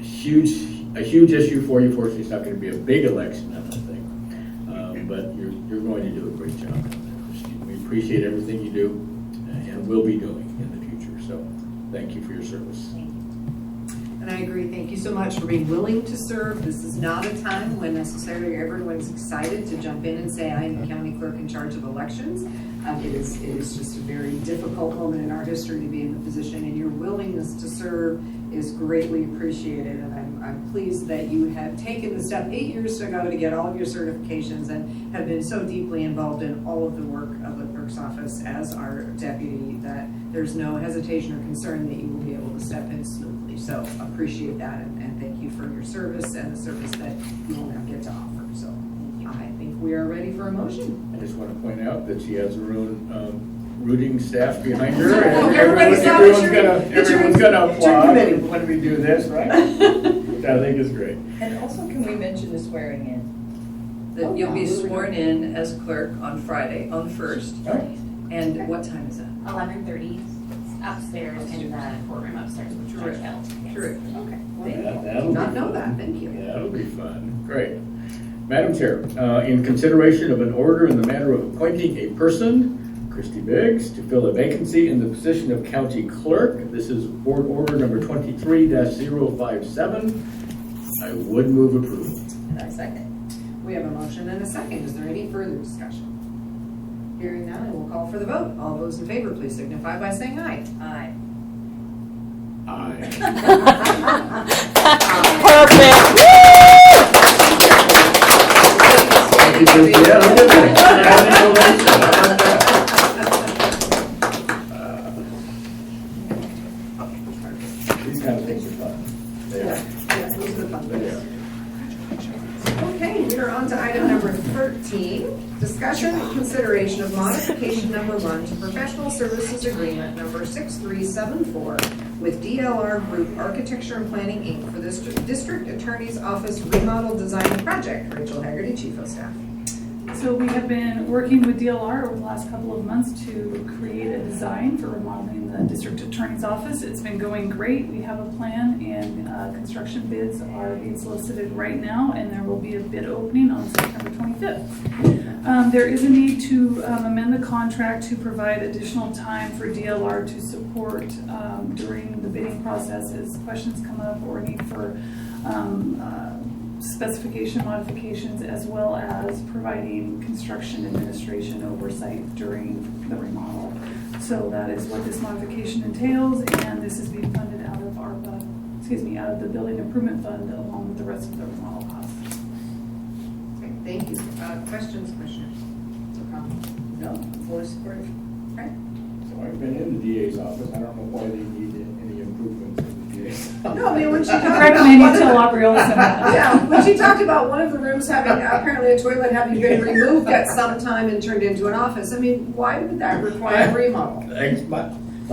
huge issue for you. Fortunately, it's not going to be a big election, I don't think. But you're going to do a great job. We appreciate everything you do and will be doing in the future. So thank you for your service. And I agree. Thank you so much for being willing to serve. This is not a time when necessarily everyone's excited to jump in and say, I am the county clerk in charge of elections. It is just a very difficult moment in our history to be in the position, and your willingness to serve is greatly appreciated. And I'm pleased that you have taken the step 8 years ago to get all of your certifications and have been so deeply involved in all of the work of the clerk's office as our deputy that there's no hesitation or concern that you will be able to step in smoothly. So appreciate that, and thank you for your service and the service that you will now get to offer. So I think we are ready for a motion. I just want to point out that she has her own rooting staff behind her. And Everybody's everyone's going to applaud when we do this, right? Which I think is great. And also, can we mention the swearing in? That you'll be sworn in as clerk on Friday, on the 1st. Right. And what time is that? 11:30 upstairs in the courtroom upstairs with Judge Hill. Terrific. Okay. That'll Not be know fun. that. Thank you. That'll be fun. Great. Madam Chair, in consideration of an order in the matter of appointing a person, Christy Biggs, to fill a vacancy in the position of county clerk, this is board order number 23-057. I would move approval. And I second. We have a motion and a second. Is there any further discussion? Hearing none, I will call for the vote. All those in favor, please signify by saying aye. Aye. Aye. Perfect. Thank you, Christy. Yeah, look at that. These kind of things are fun. They are. Yes, those are the fun things. Okay, we are on to item number 13. Discussion and consideration of modification number 1 to professional services agreement number 6374 with DLR Group Architecture and Planning Inc. for this District Attorney's Office remodel design project. Rachel Haggerty, Chief of Staff. So we have been working with DLR over the last couple of months to create a design for remodeling the district attorney's office. It's been going great. We have a plan, and construction bids are being solicited right now, and there will be a bid opening on September 25th. There is a need to amend the contract to provide additional time for DLR to support during the bidding process as questions come up or need for specification modifications as well as providing construction administration oversight during the remodel. So that is what this modification entails, and this is being funded out of out of the building improvement fund along with the rest of the remodel costs. Okay, thank you. Questions, commissioners? No, fully supportive. Right? So I've been in the DA's office, I don't know why they need any improvements in the DA's office. No, I mean, when she talked about Recommend you tell Labriola that. yeah, when she talked about one of the rooms having, apparently a toilet having been removed at some time and turned into an office, I mean, why would that require a remodel? Thanks, my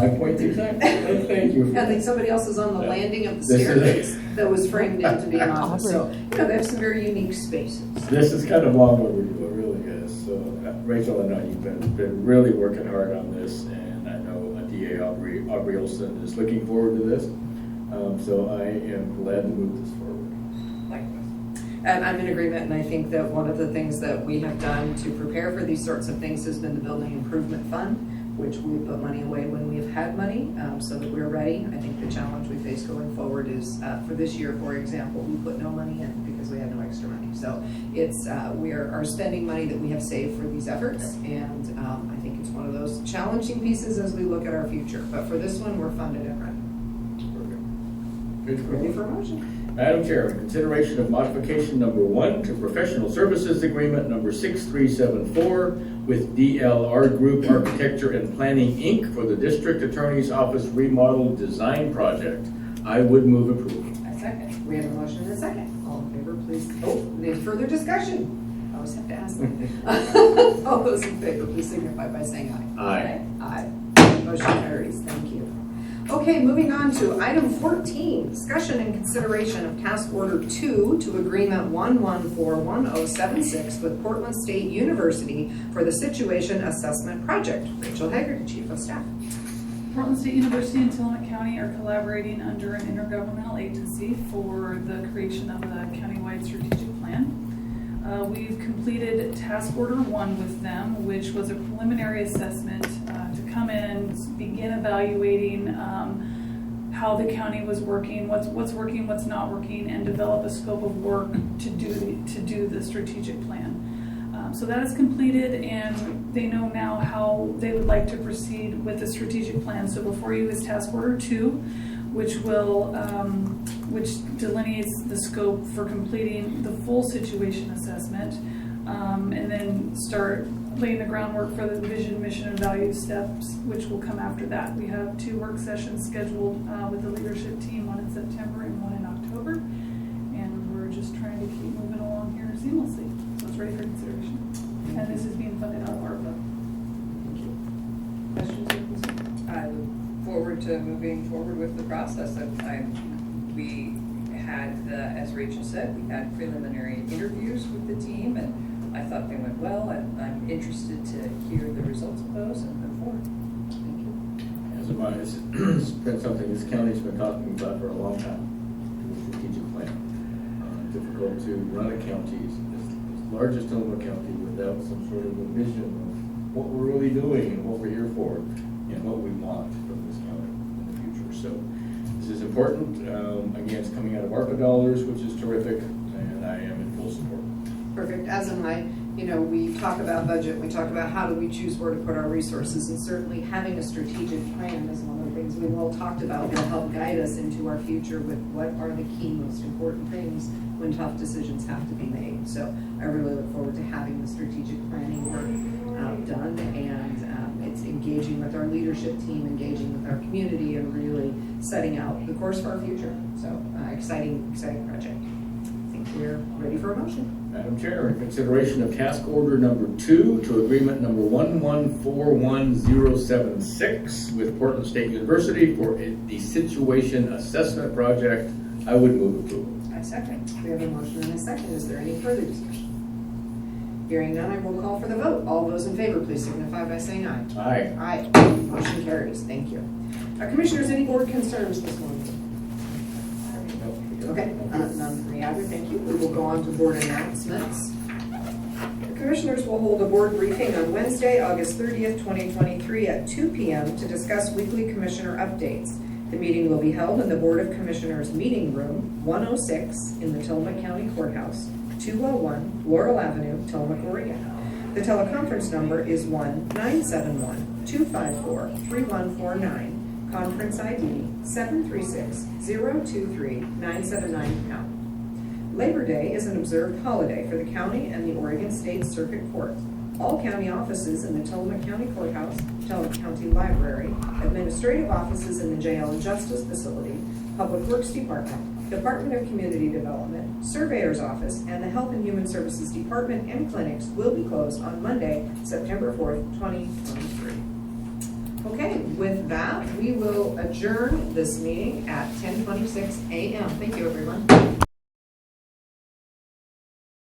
point exactly. Thank you. I think somebody else is on the landing of the This is- staircase that was framed in to be an office. So, you know, they have some very unique spaces. This is kind of long overdue, it really is. So Rachel, I know you've been really working hard on this, and I know DA Aubrey Olson is looking forward to this. So I am glad to move this forward. Likewise. And I'm in agreement, and I think that one of the things that we have done to prepare for these sorts of things has been the Building Improvement Fund, which we put money away when we have had money, so that we're ready. I think the challenge we face going forward is, for this year, for example, we put no money in because we had no extra money. So it's, we are spending money that we have saved for these efforts, and I think it's one of those challenging pieces as we look at our future. But for this one, we're funded and ready. Ready for a motion? Madam Chair, in consideration of modification number 1 to professional services agreement number 6374 with DLR Group Architecture and Planning, Inc. for the District Attorney's Office remodel design project, I would move approval. I second. We have a motion and a second. All in favor, please. Oh, any further discussion? I always have to ask them. All those in favor, please signify by saying aye. Aye. Aye. Motion carries. Thank you. Okay, moving on to item 14, discussion and consideration of task order 2 to agreement 1141076 with Portland State University for the Situation Assessment Project. Rachel Hagerty, Chief of Staff. Portland State University and Tillamook County are collaborating under an intergovernmental agency for the creation of a countywide strategic plan. We've completed task order 1 with them, which was a preliminary assessment to come in, begin evaluating how the county was working, what's working, what's not working, and develop a scope of work to do the strategic plan. So that is completed, and they know now how they would like to proceed with the strategic plan. So before you is task order 2, which will which delineates the scope for completing the full situation assessment, and then start laying the groundwork for the vision, mission, and value steps, which will come after that. We have 2 work sessions scheduled with the leadership team, one in September and one in October, and we're just trying to keep moving along here seamlessly. So it's ready for consideration, and this is being funded out of ARPA. Questions or concerns? I look forward to moving forward with the process. We had, as Rachel said, we had preliminary interviews with the team, and I thought they went well, and I'm interested to hear the results of those and move forward. Thank you. As of mine, it's been something this county's been talking about for a long time, the strategic plan. Difficult to run a county as large as Tillamook County without some sort of a vision of what we're really doing and what we're here for and what we want from this county in the future. So this is important. Again, it's coming out of ARPA dollars, which is terrific, and I am in full support. Perfect. As am I. You know, we talk about budget, we talk about how do we choose where to put our resources, and certainly having a strategic plan is one of the things we've all talked about will help guide us into our future with what are the key most important things when tough decisions have to be made. So I really look forward to having the strategic planning work done, and it's engaging with our leadership team, engaging with our community, and really setting out the course for our future. So exciting project. I think we're ready for a motion. Madam Chair, in consideration of task order number 2 to agreement number 1141076 with Portland State University for the Situation Assessment Project, I would move approval. I second. We have a motion and a second. Is there any further discussion? Hearing none, I will call for the vote. All those in favor, please signify by saying aye. Aye. Aye. Motion carries. Thank you. Commissioners, any board concerns this morning? Okay, none from me either. Thank you. We will go on to board announcements. The Commissioners will hold a board briefing on Wednesday, August 30th, 2023 at 2 p.m. to discuss weekly Commissioner updates. The meeting will be held in the Board of Commissioners Meeting Room 106 in the Tillamook County Courthouse, 201 Laurel Avenue, Tillamook, Oregon. The teleconference number is 1-971-254-3149. Conference ID 736-023-979 #. Labor Day is an observed holiday for the county and the Oregon State Circuit Court. All county offices in the Tillamook County Courthouse, Tillamook County Library, administrative offices in the Jail and Justice Facility, Public Works Department, Department of Community Development, Surveyor's Office, and the Health and Human Services Department and clinics will be closed on Monday, September 4th, 2023. Okay, with that, we will adjourn this meeting at 10:26 a.m. Thank you, everyone.